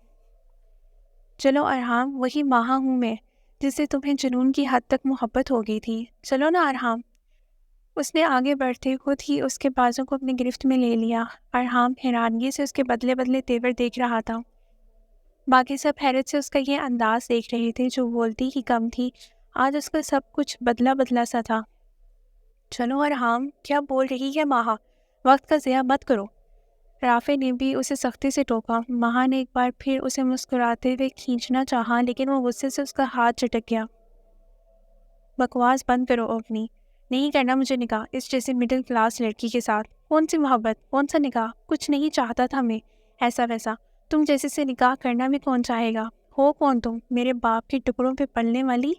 [SPEAKER 1] چلو ارحام، وہی ماہا ہوں میں جس سے تمہیں جنون کی حد تک محبت ہو گئی تھی، چلو نا ارحام۔ اس نے آگے بڑھتے خود ہی اس کے بازوں کو اپنی گرفت میں لے لیا۔ ارحام حیرانگی سے اس کے بدلے بدلے تیور دیکھ رہا تھا۔ باقی سب حیرت سے اس کا یہ انداز دیکھ رہے تھے جو بولتی ہی کم تھی، آج اس کا سب کچھ بدلا بدلا سا تھا۔ چلو ارحام، کیا بول رہی ہے ماہا، وقت کا ضیاع مت کرو۔ رافع نے بھی اسے سختی سے ٹوکا۔ ماہا نے ایک بار پھر اسے مسکراتے ہوئے کھینچنا چاہا لیکن وہ غصے سے اس کا ہاتھ چٹک گیا۔ بکواس بند کرو اپنی، نہیں کرنا مجھے نکاح اس جیسے مڈل کلاس لڑکی کے ساتھ۔ کون سی محبت، کون سا نکاح، کچھ نہیں چاہتا تھا میں ایسا ویسا، تم جیسے سے نکاح کرنا بھی کون چاہے گا؟ ہو کون تم، میرے باپ کے ٹکڑوں پہ پلنے والی؟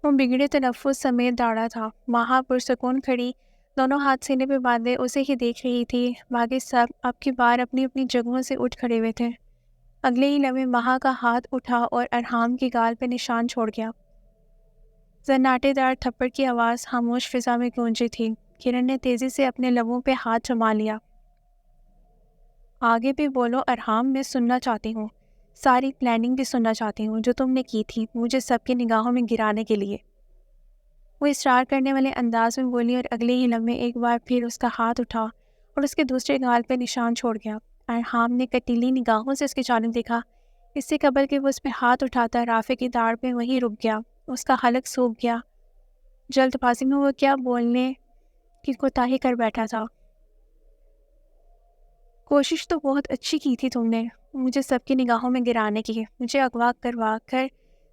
[SPEAKER 1] وہ بگڑے تلفظ سمیت داڑا تھا۔ ماہا پرسکون کھڑی، دونوں ہاتھ سینے پہ باندھے اسے ہی دیکھ رہی تھی۔ باقی سب اب کی بار اپنی اپنی جگہوں سے اٹھ کھڑے ہوئے تھے۔ اگلے ہی لمحے ماہا کا ہاتھ اٹھا اور ارحام کی گال پہ نشان چھوڑ گیا۔ زناٹے دار تھپڑ کی آواز خاموش فضا میں گونجی تھی۔ کرن نے تیزی سے اپنے لبوں پہ ہاتھ جما لیا۔ آگے بھی بولو ارحام، میں سننا چاہتی ہوں، ساری پلاننگ بھی سننا چاہتی ہوں جو تم نے کی تھی مجھے سب کی نگاہوں میں گرانے کے لیے۔ وہ اصرار کرنے والے انداز میں بولی اور اگلے ہی لمحے ایک بار پھر اس کا ہاتھ اٹھا اور اس کے دوسرے گال پہ نشان چھوڑ گیا۔ ارحام نے کٹیلی نگاہوں سے اس کی جانب دیکھا۔ اس سے قبل کہ وہ اس پہ ہاتھ اٹھاتا رافع کی داڑھ پہ وہیں رک گیا، اس کا حلق سوکھ گیا۔ جلد بازی میں وہ کیا بولنے کی کوتاہی کر بیٹھا تھا۔ کوشش تو بہت اچھی کی تھی تم نے مجھے سب کی نگاہوں میں گرانے کی، مجھے اغوا کروا کر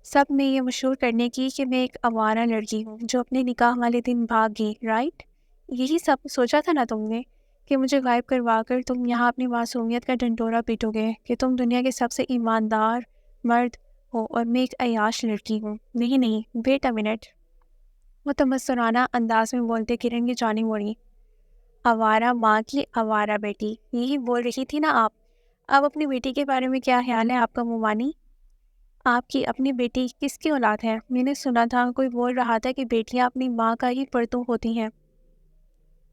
[SPEAKER 1] سب میں یہ مشہور کرنے کی کہ میں ایک آوارہ لڑکی ہوں جو اپنے نکاح والے دن بھاگ گئی، رائٹ؟ یہی سب سوچا تھا نا تم نے کہ مجھے غائب کروا کر تم یہاں اپنی معصومیت کا ڈنڈورا پیٹو گے کہ تم دنیا کے سب سے ایماندار مرد ہو اور میں ایک عیاش لڑکی ہوں۔ نہیں نہیں، ویٹ اے منٹ، وہ تمسکرانہ انداز میں بولتے کرن کی جانب مڑی۔ آوارہ ماں کی آوارہ بیٹی، یہی بول رہی تھی نا آپ؟ اب اپنی بیٹی کے بارے میں کیا خیال ہے آپ کا مومانی؟ آپ کی اپنی بیٹی کس کی اولاد ہے؟ میں نے سنا تھا کوئی بول رہا تھا کہ بیٹیاں اپنی ماں کا ہی پرتو ہوتی ہیں۔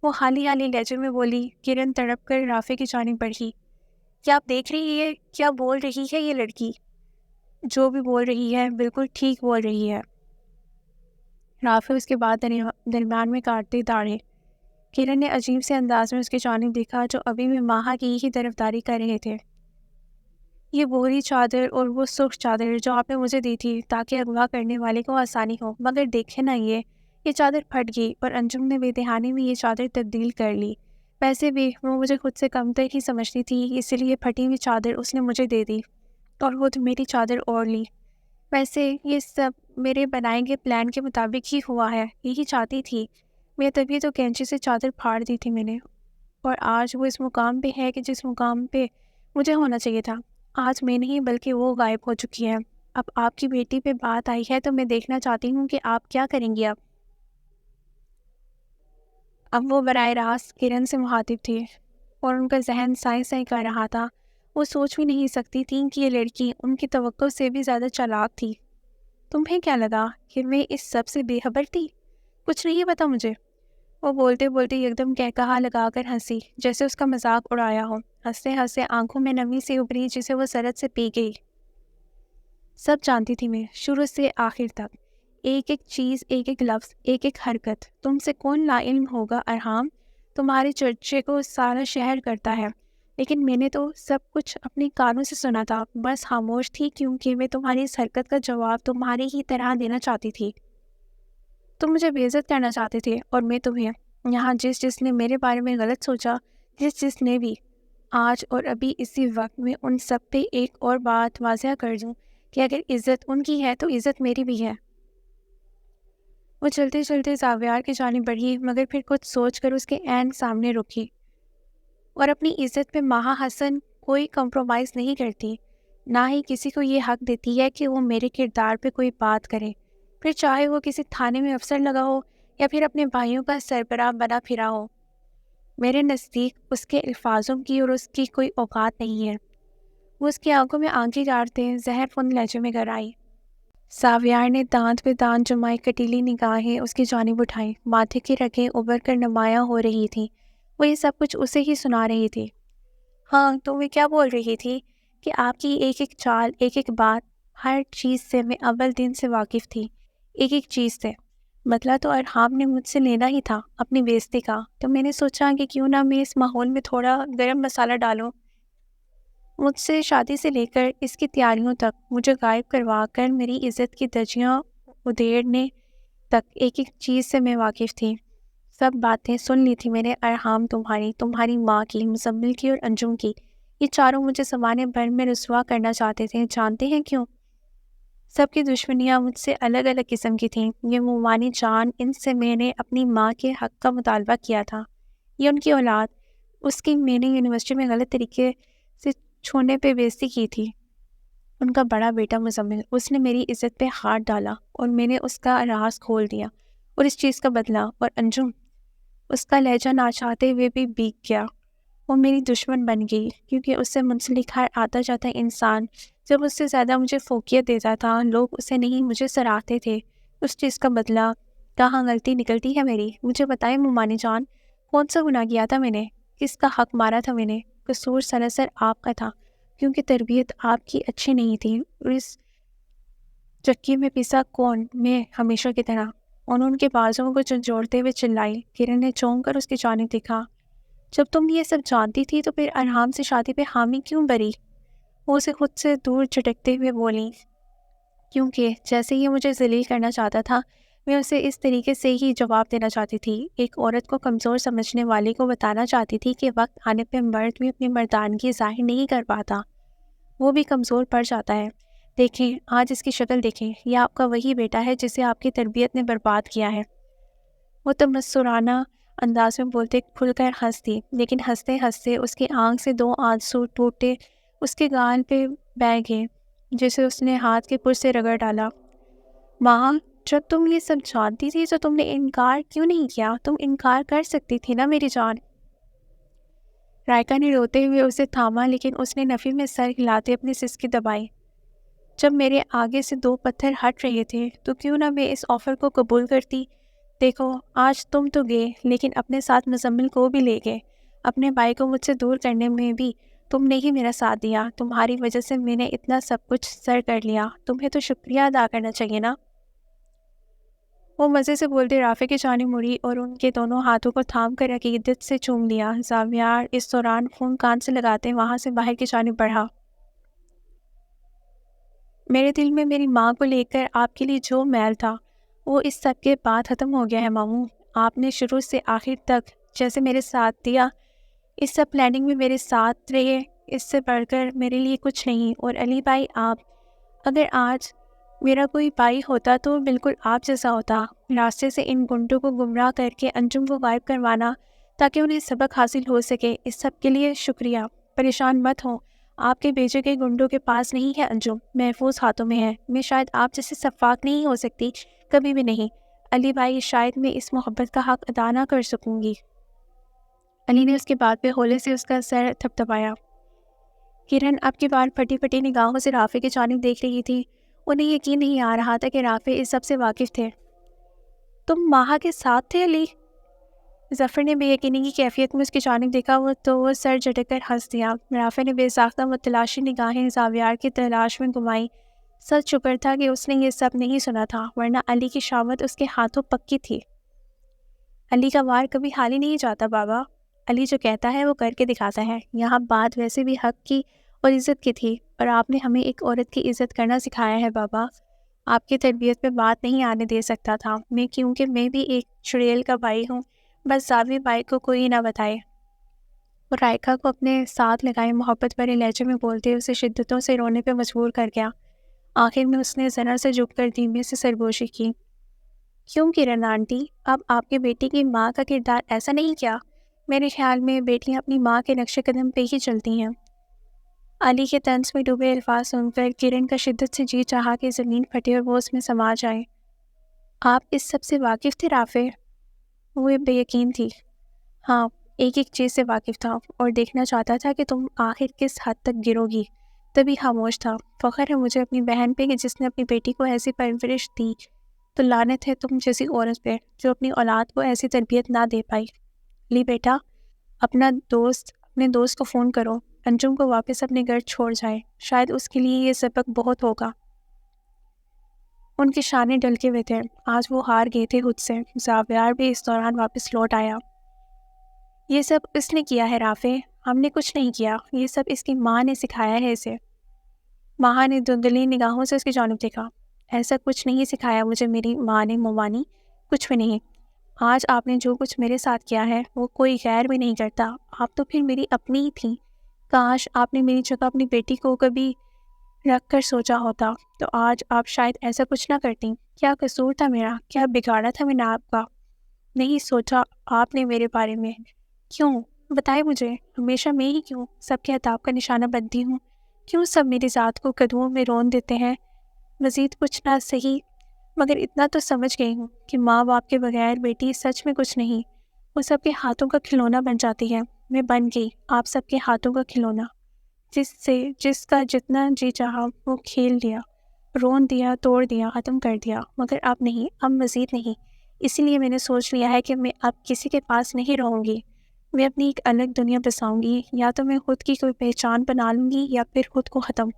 [SPEAKER 1] وہ حالی لہجے میں بولی۔ کرن تڑپ کر رافع کی جانب بڑھی۔ کیا آپ دیکھ رہی ہے کیا بول رہی ہے یہ لڑکی؟ جو بھی بول رہی ہے بالکل ٹھیک بول رہی ہے۔ رافع اس کے بعد درمیان میں کاٹتے داڑھے۔ کرن نے عجیب سے انداز میں اس کی جانب دیکھا جو ابھی بھی ماہا کی ہی طرفداری کر رہے تھے۔ یہ بوری چادر اور وہ سرخ چادر جو آپ نے مجھے دی تھی تاکہ اغوا کرنے والے کو آسانی ہو، مگر دیکھے نا یہ چادر پھٹ گئی اور انجم نے بے دہانی میں یہ چادر تبدیل کر لی۔ ویسے بھی وہ مجھے خود سے کمتر ہی سمجھتی تھی، اسی لیے پھٹی ہوئی چادر اس نے مجھے دے دی اور خود میری چادر اوڑھ لی۔ ویسے یہ سب میرے بنائے گئے پلان کے مطابق ہی ہوا ہے، یہی چاہتی تھی میں، تبھی تو کینچی سے چادر پھاڑ دی تھی میں نے، اور آج وہ اس مقام پہ ہے کہ جس مقام پہ مجھے ہونا چاہیے تھا۔ آج میں نہیں بلکہ وہ غائب ہو چکی ہے۔ اب آپ کی بیٹی پہ بات آئی ہے تو میں دیکھنا چاہتی ہوں کہ آپ کیا کریں گی اب۔ اب وہ براہ راست کرن سے مخاطب تھی اور ان کا ذہن سائیں سائیں کر رہا تھا۔ وہ سوچ بھی نہیں سکتی تھیں کہ یہ لڑکی ان کی توقع سے بھی زیادہ چالاک تھی۔ تمہیں کیا لگا کہ میں اس سب سے بے خبر تھی؟ کچھ نہیں پتا مجھے۔ وہ بولتے بولتے یکدم کہا لگا کر ہنسی، جیسے اس کا مذاق اڑایا ہو۔ ہنستے ہنستے آنکھوں میں نمی سی ابری جسے وہ سرد سے پی گئی۔ سب جانتی تھی میں، شروع سے آخر تک، ایک ایک چیز، ایک ایک لفظ، ایک ایک حرکت۔ تم سے کون لا علم ہوگا ارحام؟ تمہارے چرچے کو سارا شہر کرتا ہے، لیکن میں نے تو سب کچھ اپنے کانوں سے سنا تھا، بس خاموش تھی کیونکہ میں تمہاری اس حرکت کا جواب تمہاری ہی طرح دینا چاہتی تھی۔ تم مجھے بے عزت کرنا چاہتے تھے اور میں تمہیں۔ یہاں جس نے میرے بارے میں غلط سوچا، جس نے بھی، آج اور ابھی اسی وقت میں ان سب پہ ایک اور بات واضح کر دوں کہ اگر عزت ان کی ہے تو عزت میری بھی ہے۔ وہ چلتے چلتے زاویار کی جانب بڑھی، مگر پھر کچھ سوچ کر اس کے عین سامنے رکی، اور اپنی عزت پہ ماہا حسن کوئی کمپرومائز نہیں کرتی، نہ ہی کسی کو یہ حق دیتی ہے کہ وہ میرے کردار پہ کوئی بات کرے، پھر چاہے وہ کسی تھانے میں افسر لگا ہو یا پھر اپنے بھائیوں کا سربراہ بنا پھرا ہو۔ میرے نزدیک اس کے الفاظوں کی اور اس کی کوئی اوقات نہیں ہے۔ وہ اس کی آنکھوں میں آنکھیں گاڑتے زہر فن لہجے میں گرائی۔ ساویار نے دانت پہ دانت جمائے کٹیلی نگاہیں اس کی جانب اٹھائیں، ماتھے کی رگیں ابھر کر نمایاں ہو رہی تھیں۔ وہ یہ سب کچھ اسے ہی سنا رہی تھی۔ ہاں، تو وہ کیا بول رہی تھی کہ آپ کی ایک ایک چال، ایک ایک بات، ہر چیز سے میں اول دن سے واقف تھی، ایک ایک چیز سے۔ بدلہ تو ارحام نے مجھ سے لینا ہی تھا اپنی بے عزتی کا، تو میں نے سوچا کہ کیوں نہ میں اس ماحول میں تھوڑا گرم مسالہ ڈالوں۔ مجھ سے شادی سے لے کر اس کی تیاریوں تک، مجھے غائب کروا کر میری عزت کی دھجیاں ادھیڑنے تک، ایک ایک چیز سے میں واقف تھی۔ سب باتیں سن لی تھی میں نے ارحام، تمہاری ماں کی، مزمل کی اور انجم کی۔ یہ چاروں مجھے زمانے بھر میں رسوا کرنا چاہتے تھے، جانتے ہیں کیوں؟ سب کی دشمنیاں مجھ سے الگ الگ قسم کی تھیں۔ یہ مومانی جان، ان سے میں نے اپنی ماں کے حق کا مطالبہ کیا تھا۔ یہ ان کی اولاد، اس کی میں نے یونیورسٹی میں غلط طریقے سے چھونے پہ بے عزتی کی تھی۔ ان کا بڑا بیٹا مزمل، اس نے میری عزت پہ ہاتھ ڈالا اور میں نے اس کا راز کھول دیا، اور اس چیز کا بدلہ۔ اور انجم، اس کا لہجہ نہ چاہتے ہوئے بھی بیک گیا۔ وہ میری دشمن بن گئی کیونکہ اس سے منسلک ہر آتا جاتا انسان جب اس سے زیادہ مجھے فوقیت دیتا تھا، لوگ اسے نہیں مجھے سراہتے تھے۔ اس چیز کا بدلہ۔ کہاں غلطی نکلتی ہے میری؟ مجھے بتائیں مومانی جان، کون سا گناہ کیا تھا میں نے؟ کس کا حق مارا تھا میں نے؟ قصور سراسر آپ کا تھا، کیونکہ تربیت آپ کی اچھی نہیں تھی، اور اس چکی میں پسا کون؟ میں، ہمیشہ کی طرح۔ انہوں کے بازوں کو جھنجھوڑتے ہوئے چلائی۔ کرن نے چونک کر اس کی جانب دیکھا۔ جب تم یہ سب جانتی تھی تو پھر ارحام سے شادی پہ حامی کیوں بری؟ وہ اسے خود سے دور جھٹکتے ہوئے بولی، کیونکہ جیسے یہ مجھے ذلیل کرنا چاہتا تھا، میں اسے اس طریقے سے ہی جواب دینا چاہتی تھی۔ ایک عورت کو کمزور سمجھنے والی کو بتانا چاہتی تھی کہ وقت آنے پہ مرد بھی اپنی مردانگی ظاہر نہیں کر پاتا، وہ بھی کمزور پڑ جاتا ہے۔ دیکھیں آج اس کی شکل دیکھیں، یہ آپ کا وہی بیٹا ہے جسے آپ کی تربیت نے برباد کیا ہے۔ وہ تمسخرانہ انداز میں بولتے کھل کر ہنس دی، لیکن ہنستے ہنستے اس کی آنکھ سے دو آنسو ٹوٹے اس کے گال پہ بہہ گئے، جسے اس نے ہاتھ کے پر سے رگڑ ڈالا۔ ماں، جب تم یہ سب جانتی تھی تو تم نے انکار کیوں نہیں کیا؟ تم انکار کر سکتی تھی نا میری جان۔ رائکا نے روتے ہوئے اسے تھاما، لیکن اس نے نفی میں سر ہلاتے اپنی سسکی دبائی۔ جب میرے آگے سے دو پتھر ہٹ رہے تھے تو کیوں نہ میں اس آفر کو قبول کرتی؟ دیکھو آج تم تو گئے، لیکن اپنے ساتھ مزمل کو بھی لے گئے۔ اپنے بھائی کو مجھ سے دور کرنے میں بھی تم نے ہی میرا ساتھ دیا۔ تمہاری وجہ سے میں نے اتنا سب کچھ سر کر لیا، تمہیں تو شکریہ ادا کرنا چاہیے نا۔ وہ مزے سے بولتے رافع کی جانب مڑی اور ان کے دونوں ہاتھوں کو تھام کر عقیدت سے چوم لیا۔ زاویار اس دوران خون کان سے لگاتے وہاں سے باہر کی جانب بڑھا۔ میرے دل میں میری ماں کو لے کر آپ کے لیے جو میل تھا وہ اس سب کے بعد ختم ہو گیا ہے ماموں۔ آپ نے شروع سے آخر تک جیسے میرے ساتھ دیا، اس سب پلاننگ میں میرے ساتھ رہے، اس سے بڑھ کر میرے لیے کچھ نہیں۔ اور علی بھائی، آپ، اگر آج میرا کوئی بھائی ہوتا تو بالکل آپ جیسا ہوتا۔ راستے سے ان گنڈوں کو گمراہ کر کے انجم کو غائب کروانا تاکہ انہیں سبق حاصل ہو سکے، اس سب کے لیے شکریہ۔ پریشان مت ہو، آپ کے بھیجے گئے گنڈوں کے پاس نہیں ہے انجم، محفوظ ہاتھوں میں ہے۔ میں شاید آپ جیسے شفاق نہیں ہو سکتی، کبھی بھی نہیں۔ علی بھائی، شاید میں اس محبت کا حق ادا نہ کر سکوں گی۔ علی نے اس کے بات پہ ہولے سے اس کا سر تھپتھپایا۔ کرن اب کی بار پھٹی پھٹی نگاہوں سے رافع کی جانب دیکھ رہی تھی۔ انہیں یقین نہیں آ رہا تھا کہ رافع اس سب سے واقف تھے۔ تم ماہا کے ساتھ تھے علی؟ ظفر نے بے یقینی کی کیفیت میں اس کی جانب دیکھا تو وہ سر جھٹک کر ہنس دیا۔ رافع نے بے ساختہ متلاشی نگاہیں زاویار کی تلاش میں گھمائی۔ سچ شکر تھا کہ اس نے یہ سب نہیں سنا تھا، ورنہ علی کی شامت اس کے ہاتھوں پکی تھی۔ علی کا وار کبھی خالی نہیں جاتا بابا، علی جو کہتا ہے وہ کر کے دکھاتا ہے۔ یہاں بات ویسے بھی حق کی اور عزت کی تھی، اور آپ نے ہمیں ایک عورت کی عزت کرنا سکھایا ہے بابا۔ آپ کی تربیت پہ بات نہیں آنے دے سکتا تھا میں، کیونکہ میں بھی ایک چڑیل کا بھائی ہوں۔ بس زاوی بھائی کو کوئی نہ بتائے۔ وہ رائکا کو اپنے ساتھ لگائے محبت بھرے لہجے میں بولتے اسے شدتوں سے رونے پہ مجبور کر گیا۔ آخر میں اس نے ذرا سے جھک کر دھیمے سے سرگوشی کی۔ کیوں کرن آنٹی، اب آپ کے بیٹی کی ماں کا کردار ایسا نہیں کیا؟ میرے خیال میں بیٹیاں اپنی ماں کے نقش قدم پہ ہی چلتی ہیں۔ علی کے طنز میں ڈوبے الفاظ سن کر کرن کا شدت سے جی چاہا کہ زمین پھٹے اور وہ اس میں سما جائے۔ آپ اس سب سے واقف تھے رافع؟ وہ بے یقین تھی۔ ہاں، ایک ایک چیز سے واقف تھا اور دیکھنا چاہتا تھا کہ تم آخر کس حد تک گرو گی۔ تبھی خاموش تھا۔ فخر ہے مجھے اپنی بہن پہ کہ جس نے اپنی بیٹی کو ایسی پرورش دی، تو لعنت ہے تم جیسی عورت پہ جو اپنی اولاد کو ایسی تربیت نہ دے پائی۔ علی بیٹا، اپنے دوست کو فون کرو، انجم کو واپس اپنے گھر چھوڑ جائے، شاید اس کے لیے یہ سبق بہت ہوگا۔ ان کے شانے ڈلکے ہوئے تھے، آج وہ ہار گئے تھے خود سے۔ زاویار بھی اس دوران واپس لوٹ آیا۔ یہ سب اس نے کیا ہے رافع، ہم نے کچھ نہیں کیا، یہ سب اس کی ماں نے سکھایا ہے اسے۔ ماہا نے دھندلی نگاہوں سے اس کی جانب دیکھا۔ ایسا کچھ نہیں سکھایا مجھے میری ماں نے مومانی، کچھ بھی نہیں۔ آج آپ نے جو کچھ میرے ساتھ کیا ہے وہ کوئی غیر بھی نہیں کرتا۔ آپ تو پھر میری اپنی ہی تھیں۔ کاش آپ نے میری جگہ اپنی بیٹی کو کبھی رکھ کر سوچا ہوتا تو آج آپ شاید ایسا کچھ نہ کرتی۔ کیا قصور تھا میرا؟ کیا بگاڑا تھا میں نے آپ کا؟ نہیں سوچا آپ نے میرے بارے میں؟ کیوں بتائے مجھے، ہمیشہ میں ہی کیوں سب کے عطاب کا نشانہ بنتی ہوں؟ کیوں سب میری ذات کو قدموں میں رون دیتے ہیں؟ مزید کچھ نہ صحیح، مگر اتنا تو سمجھ گئی ہوں کہ ماں باپ کے بغیر بیٹی سچ میں کچھ نہیں، وہ سب کے ہاتھوں کا کھلونا بن جاتی ہے۔ میں بن گئی آپ سب کے ہاتھوں کا کھلونا، جس کا جتنا جی چاہا وہ کھیل دیا، رون دیا، توڑ دیا، ختم کر دیا، مگر اب نہیں، اب مزید نہیں۔ اسی لیے میں نے سوچ لیا ہے کہ میں اب کسی کے پاس نہیں رہوں گی، میں اپنی ایک الگ دنیا بساؤں گی۔ یا تو میں خود کی کوئی پہچان بنا لوں گی یا پھر خود کو ختم۔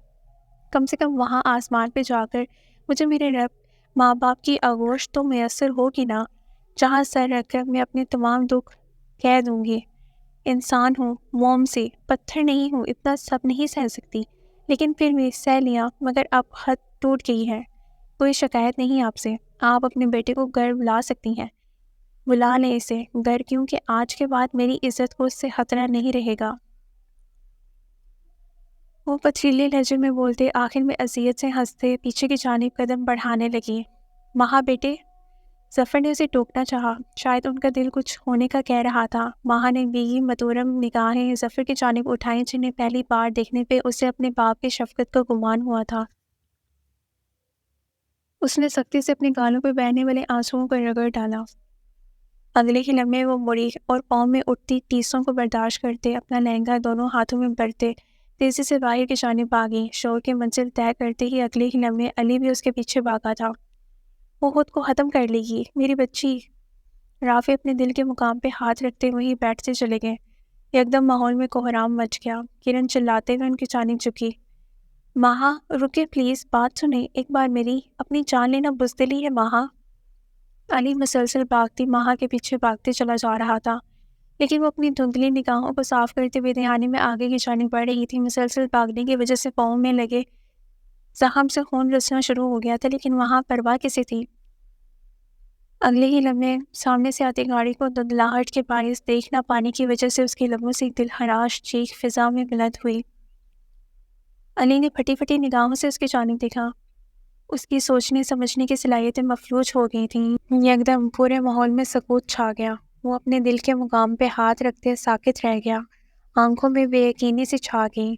[SPEAKER 1] کم سے کم وہاں آسمان پہ جا کر مجھے میرے رب ماں باپ کی آغوش تو میسر ہوگی نا، جہاں سر رکھ کر میں اپنے تمام دکھ کہہ دوں گی۔ انسان ہوں، موم سے، پتھر نہیں ہوں، اتنا سب نہیں سہ سکتی، لیکن پھر بھی سہ لیا، مگر اب حد ٹوٹ گئی ہے۔ کوئی شکایت نہیں آپ سے، آپ اپنے بیٹے کو گھر بلا سکتی ہیں، بلا لیں اسے گھر، کیونکہ آج کے بعد میری عزت کو اس سے خطرہ نہیں رہے گا۔ وہ پتھریلے لہجے میں بولتے آخر میں اذیت سے ہنستے پیچھے کی جانب قدم بڑھانے لگی۔ ماہا بیٹے، ظفر نے اسے ٹوکنا چاہا، شاید ان کا دل کچھ ہونے کا کہہ رہا تھا۔ ماہا نے بیگی متورم نگاہیں ظفر کی جانب اٹھائیں، جنہیں پہلی بار دیکھنے پہ اسے اپنے باپ کی شفقت کا گمان ہوا تھا۔ اس نے سختی سے اپنے گالوں پہ بہنے والے آنسوؤں کو رگڑ ڈالا۔ اگلے ہی لمحے وہ مڑی اور پاؤں میں اٹھتی ٹیسوں کو برداشت کرتے اپنا لہنگا دونوں ہاتھوں میں بھرتے تیزی سے باہر کی جانب بھاگی۔ شور کی منزل طے کرتے ہی اگلے ہی لمحے علی بھی اس کے پیچھے بھاگا تھا۔ وہ خود کو ختم کر لے گی میری بچی۔ رافع اپنے دل کے مقام پہ ہاتھ رکھتے وہیں بیٹھتے چلے گئے۔ یکدم ماحول میں کوہرام مچ گیا۔ کرن چلاتے ہوئے ان کی جانب جھکی۔ ماہا رکے پلیز، بات سنیں ایک بار میری، اپنی جان لینا بزدلی ہے ماہا۔ علی مسلسل بھاگتی ماہا کے پیچھے بھاگتے چلا جا رہا تھا، لیکن وہ اپنی دھندلی نگاہوں کو صاف کرتے ہوئے دھیانے میں آگے کی جانب بڑھ رہی تھی۔ مسلسل بھاگنے کی وجہ سے پاؤں میں لگے زخم سے خون رسنا شروع ہو گیا تھا، لیکن وہاں پرواہ کسی تھی؟ اگلے ہی لمحے سامنے سے آتی گاڑی کو دھندلاہٹ کے باعث دیکھ نہ پانے کی وجہ سے اس کی لبوں سے دل خراش چیخ فضا میں بلند ہوئی۔ علی نے پھٹی پھٹی نگاہوں سے اس کی جانب دیکھا۔ اس کی سوچنے سمجھنے کی صلاحیتیں مفلوج ہو گئی تھیں۔ یکدم پورے ماحول میں سکوت چھا گیا۔ وہ اپنے دل کے مقام پہ ہاتھ رکھتے ساکت رہ گیا۔ آنکھوں میں بے یقینی سے چھا گئی۔